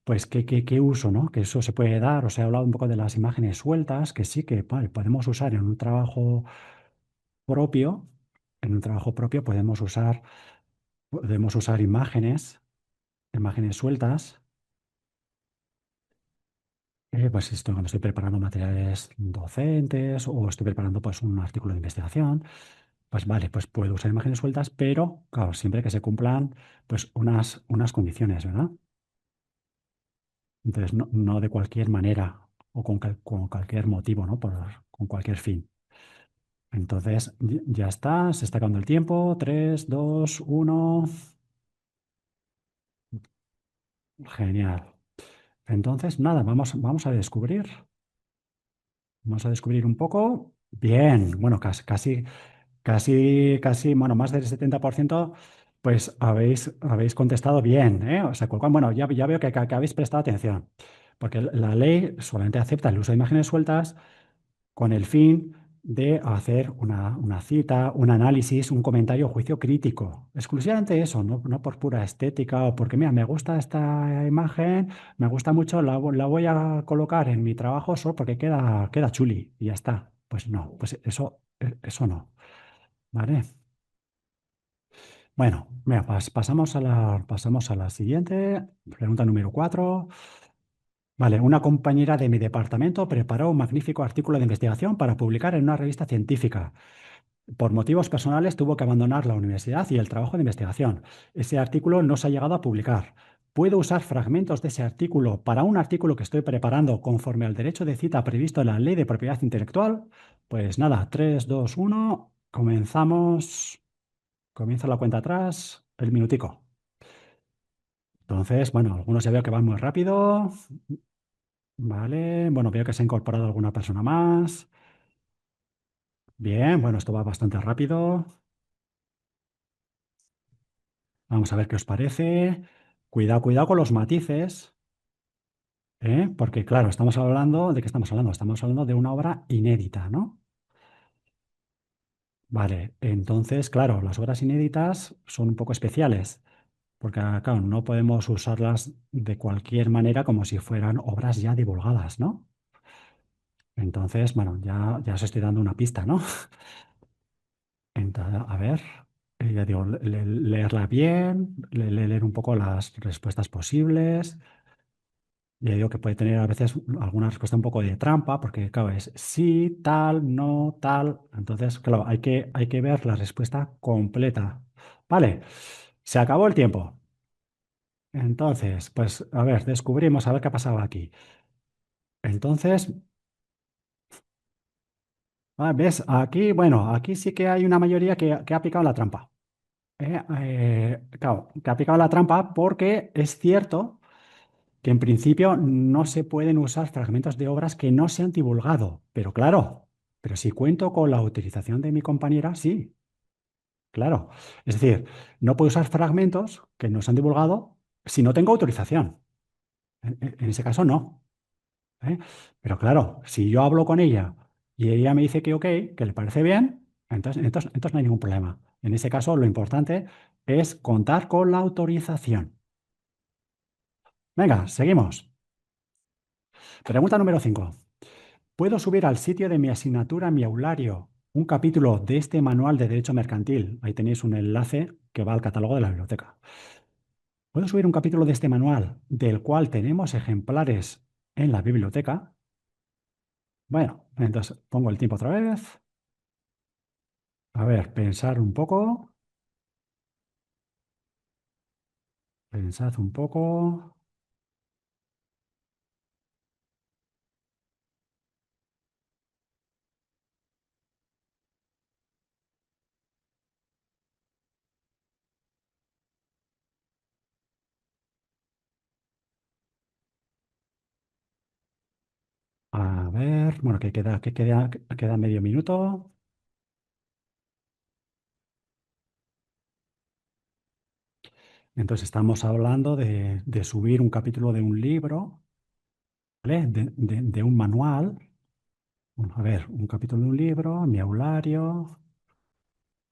pues qué uso, ¿no? Que eso se puede dar. Os he hablado un poco de las imágenes sueltas, que sí que vale, podemos usar propio, en un trabajo propio podemos usar imágenes sueltas. Pues esto, cuando estoy preparando materiales docentes o estoy preparando pues un artículo de investigación, pues vale, pues puedo usar imágenes sueltas, pero claro, siempre que se cumplan pues unas condiciones, ¿verdad? Entonces, no de cualquier manera o con cualquier motivo, ¿no? Con cualquier fin. Entonces, ya está, se está acabando el tiempo. 3, 2, 1. Genial. Entonces, nada, vamos a descubrir. Vamos a descubrir un poco. Bien, bueno, casi, bueno, más del 70%, pues habéis contestado bien, ¿eh? O sea, bueno, ya veo que habéis prestado atención, porque la ley solamente acepta el uso de imágenes sueltas con el fin de hacer una cita, un análisis, un comentario o juicio crítico. Exclusivamente eso, no por pura estética o porque, mira, me gusta esta imagen, me gusta mucho, la voy a colocar en mi trabajo solo porque queda chuli y ya está. Pues no, pues eso no. ¿Vale? Bueno, mira, pasamos a la siguiente. Pregunta número 4. Vale, una compañera de mi departamento preparó un magnífico artículo de investigación para publicar en una revista científica. Por motivos personales tuvo que abandonar la universidad y el trabajo de investigación. Ese artículo no se ha llegado a publicar. ¿Puedo usar fragmentos de ese artículo para un artículo que estoy preparando conforme al derecho de cita previsto en la Ley de Propiedad Intelectual? Pues nada, 3, 2, 1. Comenzamos. Comienza la cuenta atrás, el minutico. Entonces, bueno, algunos ya veo que van muy rápido. Vale, bueno, veo que se ha incorporado alguna persona más. Bien, bueno, esto va bastante rápido. Vamos a ver qué os parece. Cuidado, cuidado con los matices, ¿eh? Porque claro, estamos hablando, ¿de qué estamos hablando? Estamos hablando de una obra inédita, ¿no? Vale, entonces, claro, las obras inéditas son un poco especiales, porque claro, no podemos usarlas de cualquier manera como si fueran obras ya divulgadas, ¿no? Entonces, bueno, ya os estoy dando una pista, ¿no? Entonces, a ver, ya digo, leerla bien, leer un poco las respuestas posibles. Ya digo que puede tener a veces alguna respuesta un poco de trampa, porque claro, es sí, tal, no, tal. Entonces, claro, hay que ver la respuesta completa. Vale, se acabó el tiempo. Entonces, pues a ver, descubrimos a ver qué ha pasado aquí. Entonces, ¿ves? Aquí, bueno, aquí sí que hay una mayoría que ha picado la trampa. Claro, que ha picado la trampa porque es cierto que en principio no se pueden usar fragmentos de obras que no se han divulgado. Pero claro, pero si cuento con la autorización de mi compañera, sí, claro. Es decir, no puedo usar fragmentos que no se han divulgado si no tengo autorización. En ese caso, no. ¿Eh? Pero claro, si yo hablo con ella y ella me dice que ok, que le parece bien, entonces no hay ningún problema. En ese caso, lo importante es contar con la autorización. Venga, seguimos. Pregunta número 5. ¿Puedo subir al sitio de mi asignatura, mi aulario, un capítulo de este manual de derecho mercantil? Ahí tenéis un enlace que va al catálogo de la biblioteca. ¿Puedo subir un capítulo de este manual del cual tenemos ejemplares en la biblioteca? Bueno, entonces pongo el tiempo otra vez. A ver, pensar un poco. Pensad un poco. ver, bueno, queda medio minuto. Entonces estamos hablando de subir un capítulo de un libro, ¿vale? De un manual. A ver, un capítulo de un libro, mi aulario.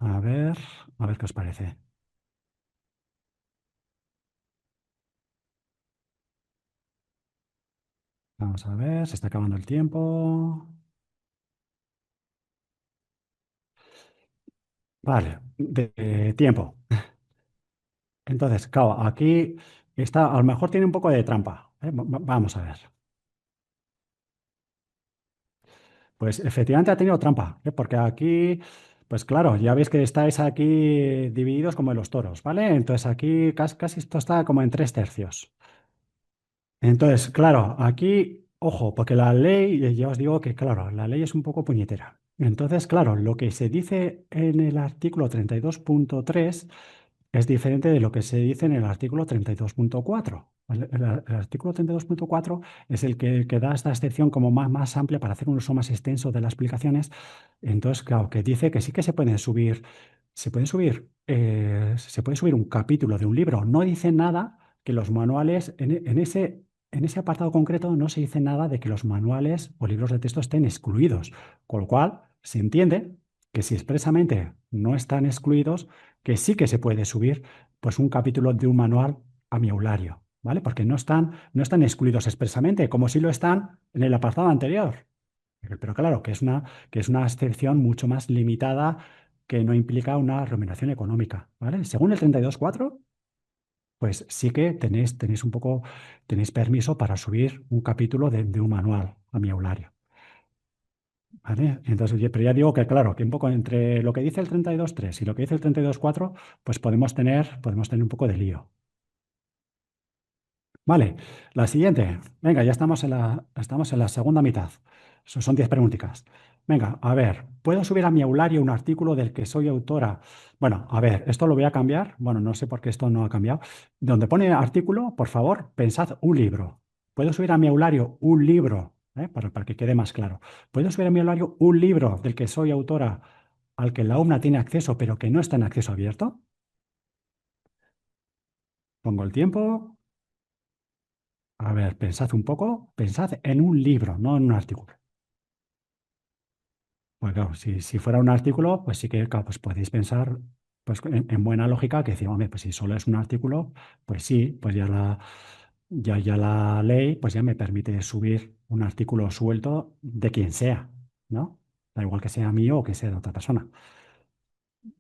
A ver, a ver qué os parece. Vamos a ver, se está acabando el tiempo. Vale, tiempo. Entonces, claro, aquí está, a lo mejor tiene un poco de trampa. ¿Eh? Vamos a ver. Pues efectivamente ha tenido trampa, ¿eh? Porque aquí, pues claro, ya veis que estáis aquí divididos como en los toros, ¿vale? Entonces aquí casi esto está como en tres tercios. Entonces, claro, aquí, ojo, porque la ley, ya os digo que, claro, la ley es un poco puñetera. Entonces, claro, lo que se dice en el artículo 32.3 es diferente de lo que se dice en el artículo 32.4. El artículo 32.4 es el que da esta excepción como más amplia para hacer un uso más extenso de las explicaciones. Entonces, claro, que dice que sí que se puede subir un capítulo de un libro. No dice nada que los manuales, en ese apartado concreto, no se dice nada de que los manuales o libros de texto estén excluidos. Con lo cual, se entiende que si expresamente no están excluidos, que sí que se puede subir pues un capítulo de un manual a mi aulario, ¿vale? Porque no están excluidos expresamente, como si lo están en el apartado anterior. Pero claro, que es una excepción mucho más limitada que no implica una remuneración económica, ¿vale? Según el 32.4, pues sí que tenéis permiso para subir un capítulo de un manual a mi aulario. ¿Vale? Entonces, pero ya digo que, claro, que un poco entre lo que dice el 32.3 y lo que dice el 32.4, pues podemos tener un poco de lío. Vale, la siguiente. Venga, ya estamos en la segunda mitad. Son 10 preguntitas. Venga, a ver, ¿puedo subir a mi aulario un artículo del que soy autora? Bueno, a ver, esto lo voy a cambiar. Bueno, no sé por qué esto no ha cambiado. Donde pone artículo, por favor, pensad un libro. ¿Puedo subir a mi aulario un libro? Para que quede más claro. ¿Puedo subir a mi aulario un libro del que soy autora al que la UMNA tiene acceso, pero que no está en acceso abierto? Pongo el tiempo. A ver, pensad un poco, pensad en un libro, no en un artículo. Pues claro, si fuera un artículo, pues sí que claro, pues podéis pensar pues, en buena lógica que decir, hombre, pues si solo es un artículo, pues sí, pues ya la ley pues ya me permite subir un artículo suelto de quien sea, ¿no? Da igual que sea mío o que sea de otra persona.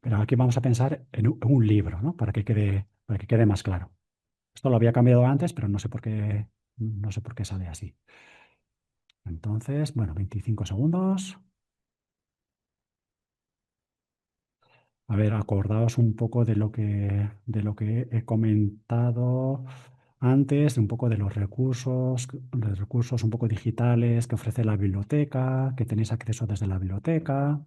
Pero aquí vamos a pensar en un libro, ¿no? Para que quede más claro. Esto lo había cambiado antes, pero no sé por qué sale así. Entonces, bueno, 25 segundos. A ver, acordaos un poco de lo que he comentado antes, un poco de los recursos un poco digitales que ofrece la biblioteca, que tenéis acceso desde la biblioteca.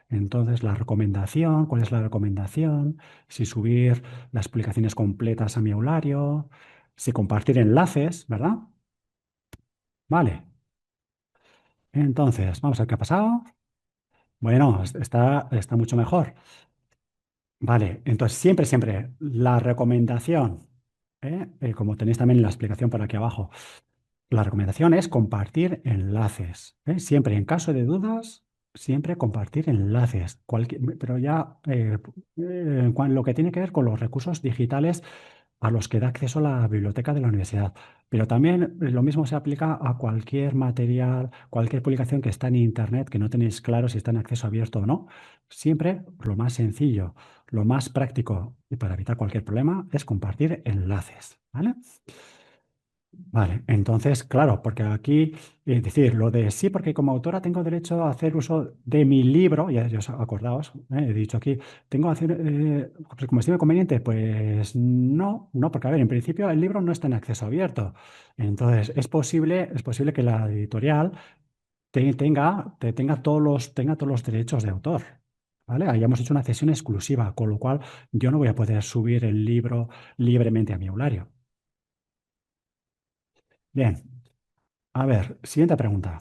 Entonces, la recomendación, ¿cuál es la recomendación? Si subir las publicaciones completas a mi aulario, si compartir enlaces, ¿verdad? Vale. Entonces, vamos a ver qué ha pasado. Bueno, está mucho mejor. Vale, entonces siempre, la recomendación, como tenéis también en la explicación por aquí abajo, la recomendación es compartir enlaces. Siempre, en caso de dudas, siempre compartir enlaces. Pero ya lo que tiene que ver con los recursos digitales a los que da acceso la biblioteca de la universidad. Pero también lo mismo se aplica a cualquier material, cualquier publicación que está en Internet, que no tenéis claro si está en acceso abierto o no. Siempre lo más sencillo, lo más práctico y para evitar cualquier problema es compartir enlaces. ¿Vale? Vale, entonces, claro, porque aquí, es decir, lo de sí, porque como autora tengo derecho a hacer uso de mi libro, ya os acordaos, he dicho aquí, tengo que hacer, como estime conveniente, pues no, porque a ver, en principio el libro no está en acceso abierto. Entonces, es posible que la editorial tenga todos los derechos de autor. ¿Vale? Hayamos hecho una cesión exclusiva, con lo cual yo no voy a poder subir el libro libremente a mi aulario. Bien, a ver, siguiente pregunta.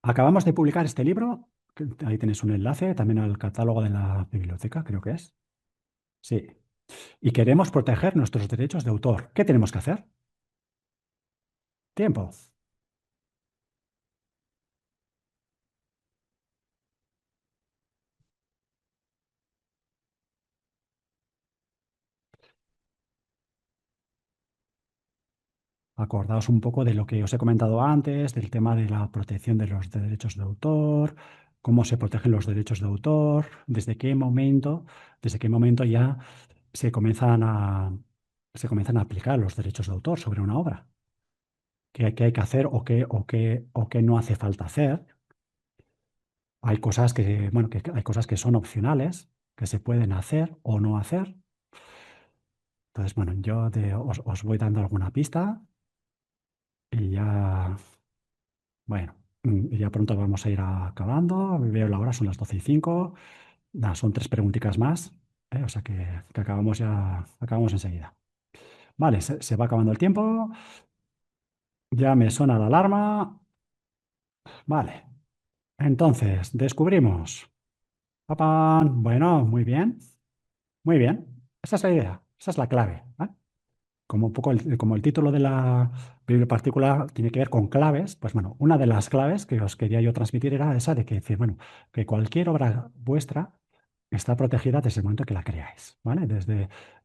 Acabamos de publicar este libro, ahí tenéis un enlace también al catálogo de la biblioteca, creo que es. Sí. Y queremos proteger nuestros derechos de autor. ¿Qué tenemos que hacer? Tiempo. Acordaos un poco de lo que os he comentado antes, del tema de la protección de los derechos de autor, cómo se protegen los derechos de autor, desde qué momento ya se comienzan se comienzan a aplicar los derechos de autor sobre una obra. Qué hay que hacer o qué no hace falta hacer. Hay cosas bueno, hay cosas que son opcionales, que se pueden hacer o no hacer. Entonces, bueno, os voy dando alguna pista y ya, bueno, y ya pronto vamos a ir acabando. Veo la hora, son las 12:05. Nada, son tres preguntitas más, ¿eh? O sea que acabamos enseguida. Vale, se va acabando el tiempo. Ya me suena la alarma. Vale, entonces, descubrimos. ¡Papá! Bueno, muy bien, muy bien. Esa es la idea, esa es la clave, ¿eh? Como un poco como el título de la Biblia particular tiene que ver con claves, pues bueno, una de las claves que os quería yo transmitir era esa de que decir, bueno, que cualquier obra vuestra está protegida desde el momento que la creáis, ¿vale?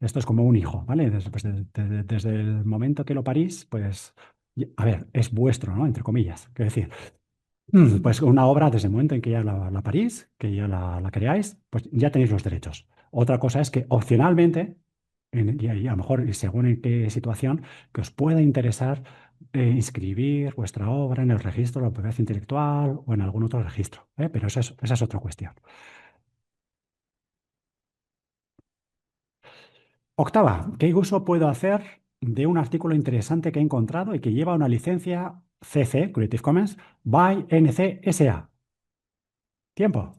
Esto es como un hijo, ¿vale? Desde el momento que lo parís, pues, a ver, es vuestro, ¿no? Entre comillas. Quiero decir, pues una obra desde el momento en que ya la parís, que ya la creáis, pues ya tenéis los derechos. Otra cosa es que opcionalmente, y a lo mejor y según en qué situación, que os pueda interesar inscribir vuestra obra en el registro de la propiedad intelectual o en algún otro registro, ¿eh? Pero esa es otra cuestión. Octava, ¿qué uso puedo hacer de un artículo interesante que he encontrado y que lleva una licencia CC, Creative Commons, by NC SA? Tiempo.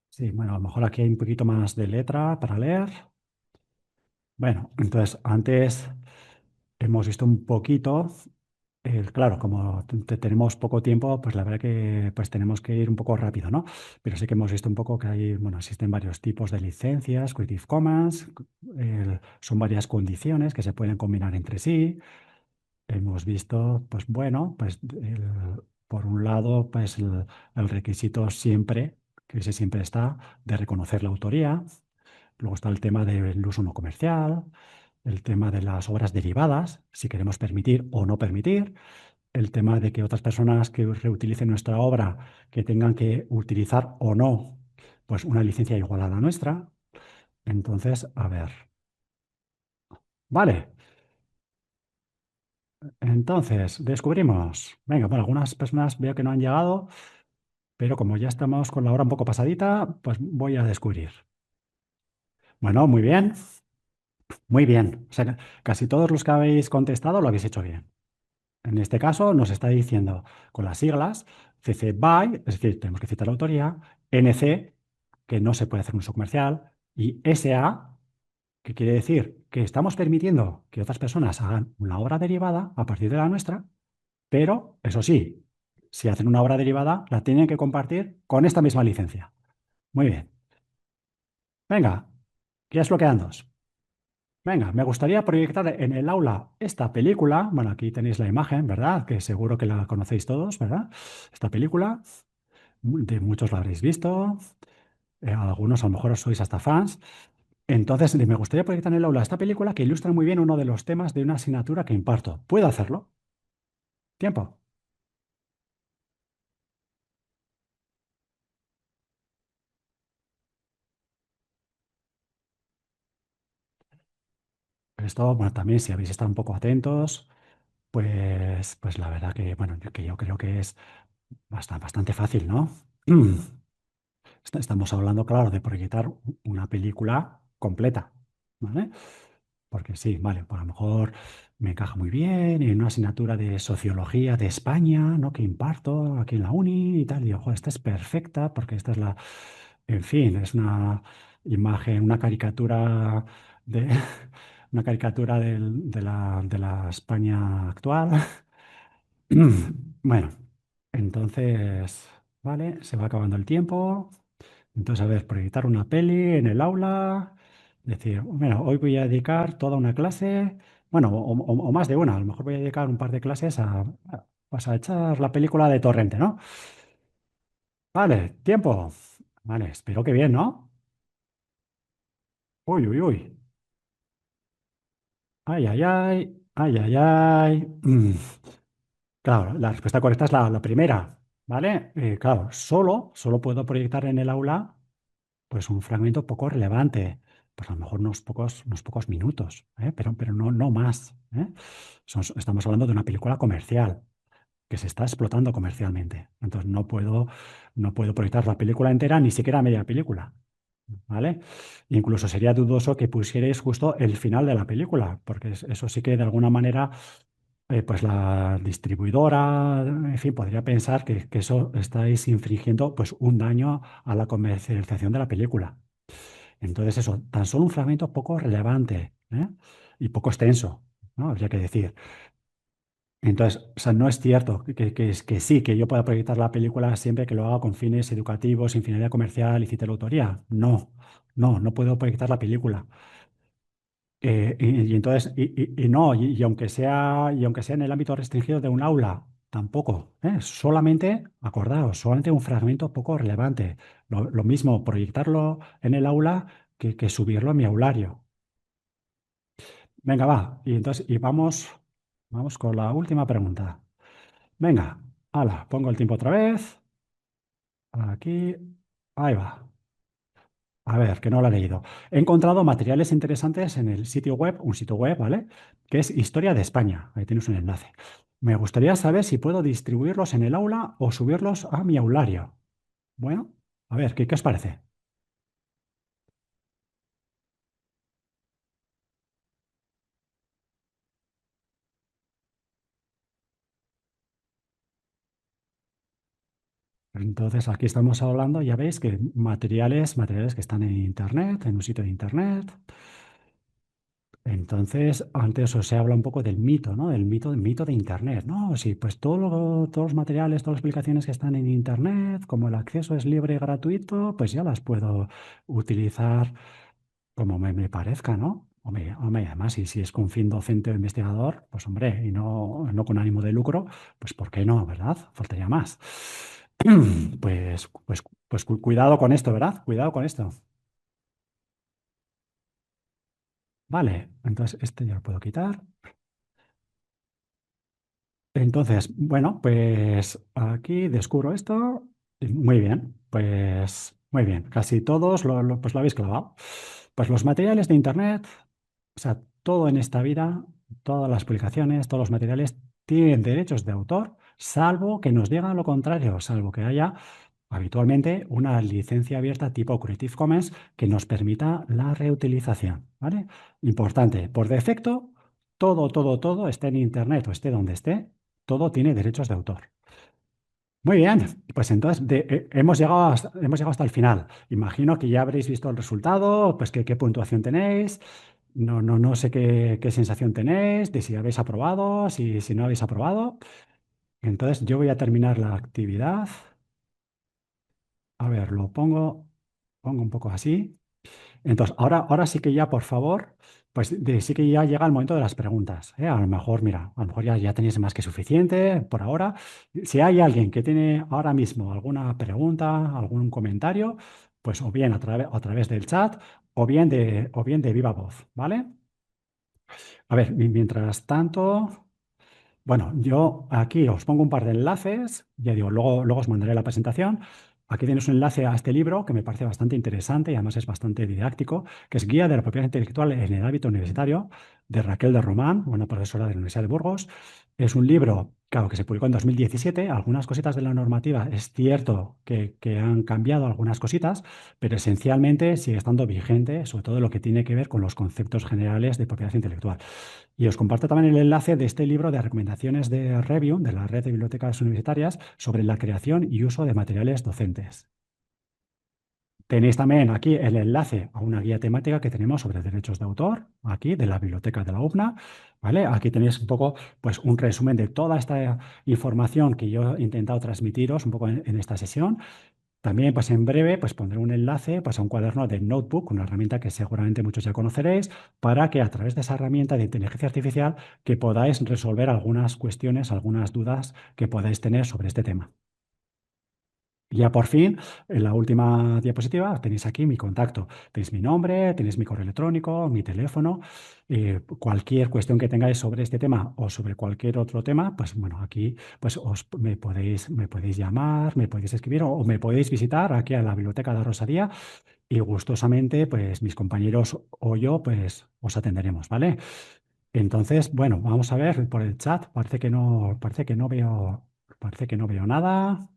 Sí, bueno, a lo mejor aquí hay un poquito más de letra para leer. Bueno, entonces antes hemos visto un poquito, claro, como tenemos poco tiempo, pues la verdad que pues tenemos que ir un poco rápido, ¿no? Pero sí que hemos visto un poco que hay, bueno, existen varios tipos de licencias, Creative Commons, son varias condiciones que se pueden combinar entre sí. Hemos visto, pues bueno, pues por un lado, pues el requisito siempre, que ese siempre está, de reconocer la autoría. Luego está el tema del uso no comercial, el tema de las obras derivadas, si queremos permitir o no permitir, el tema de que otras personas que reutilicen nuestra obra, que tengan que utilizar o no, pues una licencia igual a la nuestra. Entonces, a ver, vale. Entonces, descubrimos. Venga, bueno, algunas personas veo que no han llegado, pero como ya estamos con la hora un poco pasadita, pues voy a descubrir. Bueno, muy bien, muy bien. O sea, casi todos los que habéis contestado lo habéis hecho bien. En este caso nos está diciendo con las siglas CC BY, es decir, tenemos que citar la autoría, NC, que no se puede hacer un uso comercial, y SA, que quiere decir que estamos permitiendo que otras personas hagan una obra derivada a partir de la nuestra, pero eso sí, si hacen una obra derivada, la tienen que compartir con esta misma licencia. Muy bien. Venga, ya desbloquean dos. Venga, me gustaría proyectar en el aula esta película. Bueno, aquí tenéis la imagen, ¿verdad? Que seguro que la conocéis todos, ¿verdad? Esta película, de muchos la habréis visto, algunos a lo mejor sois hasta fans. Entonces, me gustaría proyectar en el aula esta película que ilustra muy bien uno de los temas de una asignatura que imparto. ¿Puedo hacerlo? Tiempo. Esto, bueno, también si habéis estado un poco atentos, pues la verdad que, bueno, que yo creo que es bastante fácil, ¿no? Estamos hablando, claro, de proyectar una película completa, ¿vale? Porque sí, vale, pues a lo mejor me encaja muy bien en una asignatura de sociología de España, ¿no? Que imparto aquí en la uni y tal. Y ojo, esta es perfecta porque esta es la. En fin, es una imagen, una caricatura de, una caricatura de la España actual. Bueno, entonces, vale, se va acabando el tiempo. Entonces, a ver, proyectar una peli en el aula, decir, bueno, hoy voy a dedicar toda una clase, bueno, o más de una, a lo mejor voy a dedicar un par de clases pues a echar la película de Torrente, ¿no? Vale, tiempo. Vale, espero que bien, ¿no? Uy, uy, uy. Ay, ay, ay, ay, ay, ay. Claro, la respuesta correcta es la primera, ¿vale? Claro, solo puedo proyectar en el aula pues un fragmento poco relevante, pues a lo mejor unos pocos minutos, ¿eh? Pero no más, ¿eh? Estamos hablando de una película comercial que se está explotando comercialmente. Entonces no puedo proyectar la película entera, ni siquiera media película, ¿vale? Incluso sería dudoso que pusierais justo el final de la película, porque eso sí que de alguna manera pues la distribuidora, en fin, podría pensar que eso estáis infringiendo pues un daño a la comercialización de la película. Entonces eso, tan solo un fragmento poco relevante, ¿eh? Y poco extenso, ¿no? Habría que decir. Entonces, o sea, no es cierto que sí, que yo pueda proyectar la película siempre que lo haga con fines educativos, sin finalidad comercial y cite la autoría. No puedo proyectar la película. Y entonces, y no, y aunque sea en el ámbito restringido de un aula, tampoco, ¿eh? Solamente, acordaos, solamente un fragmento poco relevante. Lo mismo proyectarlo en el aula que subirlo a mi aulario. Venga, va. Y entonces, vamos con la última pregunta. Venga, hala, pongo el tiempo otra vez. Aquí, ahí va. A ver, que no lo he leído. He encontrado materiales interesantes en el sitio web, un sitio web, ¿vale? Que es Historia de España. Ahí tienes un enlace. Me gustaría saber si puedo distribuirlos en el aula o subirlos a mi aulario. Bueno, a ver, ¿qué os parece? Entonces, aquí estamos hablando, ya veis que materiales que están en Internet, en un sitio de Internet. Entonces, antes os he hablado un poco del mito, ¿no? Del mito de Internet, ¿no? Sí, pues todos los materiales, todas las aplicaciones que están en Internet, como el acceso es libre y gratuito, pues ya las puedo utilizar como me parezca, ¿no? Hombre, además, si es con fin docente o investigador, pues hombre, y no con ánimo de lucro, pues ¿por qué no, verdad? Faltaría más. Cuidado con esto, ¿verdad? Cuidado con esto. Vale, entonces este ya lo puedo quitar. Entonces, bueno, pues aquí descubro esto. Y muy bien, pues muy bien. Casi todos pues lo habéis clavado. Pues los materiales de Internet, o sea, todo en esta vida, todas las publicaciones, todos los materiales tienen derechos de autor, salvo que nos digan lo contrario, salvo que haya habitualmente una licencia abierta tipo Creative Commons que nos permita la reutilización, ¿vale? Importante, por defecto, todo, esté en Internet o esté donde esté, todo tiene derechos de autor. Muy bien, pues entonces hemos llegado hasta el final. Imagino que ya habréis visto el resultado, pues qué puntuación tenéis. No sé qué sensación tenéis, de si habéis aprobado, si no habéis aprobado. Entonces yo voy a terminar la actividad. A ver, pongo un poco así. Entonces, ahora sí que ya, por favor, pues sí que ya llega el momento de las preguntas, ¿eh? A lo mejor, mira, a lo mejor ya tenéis más que suficiente por ahora. Si hay alguien que tiene ahora mismo alguna pregunta, algún comentario, pues o bien a través del chat o bien de viva voz, ¿vale? A ver, mientras tanto. Bueno, yo aquí os pongo un par de enlaces, ya digo, luego os mandaré la presentación. Aquí tenéis un enlace a este libro que me parece bastante interesante y además es bastante didáctico, que es Guía de la propiedad intelectual en el ámbito universitario, de Raquel de Román, una profesora de la Universidad de Burgos. Es un libro, claro, que se publicó en 2017. Algunas cositas de la normativa es cierto que han cambiado algunas cositas, pero esencialmente sigue estando vigente, sobre todo lo que tiene que ver con los conceptos generales de propiedad intelectual. Y os comparto también el enlace de este libro de recomendaciones de Review, de la Red de Bibliotecas Universitarias, sobre la creación y uso de materiales docentes. Tenéis también aquí el enlace a una guía temática que tenemos sobre derechos de autor, aquí de la biblioteca de la UBNA, ¿vale? Aquí tenéis un poco, pues, un resumen de toda esta información que yo he intentado transmitiros un poco en esta sesión. También, pues en breve, pues pondré un enlace pues, a un cuaderno de Notebook, una herramienta que seguramente muchos ya conoceréis, para que a través de esa herramienta de inteligencia artificial que podáis resolver algunas cuestiones, algunas dudas que podáis tener sobre este tema. Y ya por fin, en la última diapositiva, tenéis aquí mi contacto. Tenéis mi nombre, tenéis mi correo electrónico, mi teléfono. Cualquier cuestión que tengáis sobre este tema o sobre cualquier otro tema, pues bueno, aquí pues me podéis llamar, me podéis escribir o me podéis visitar aquí a la biblioteca de Rosalía y gustosamente, pues mis compañeros o yo, pues os atenderemos, ¿vale? Entonces, bueno, vamos a ver por el chat. Parece que no veo nada.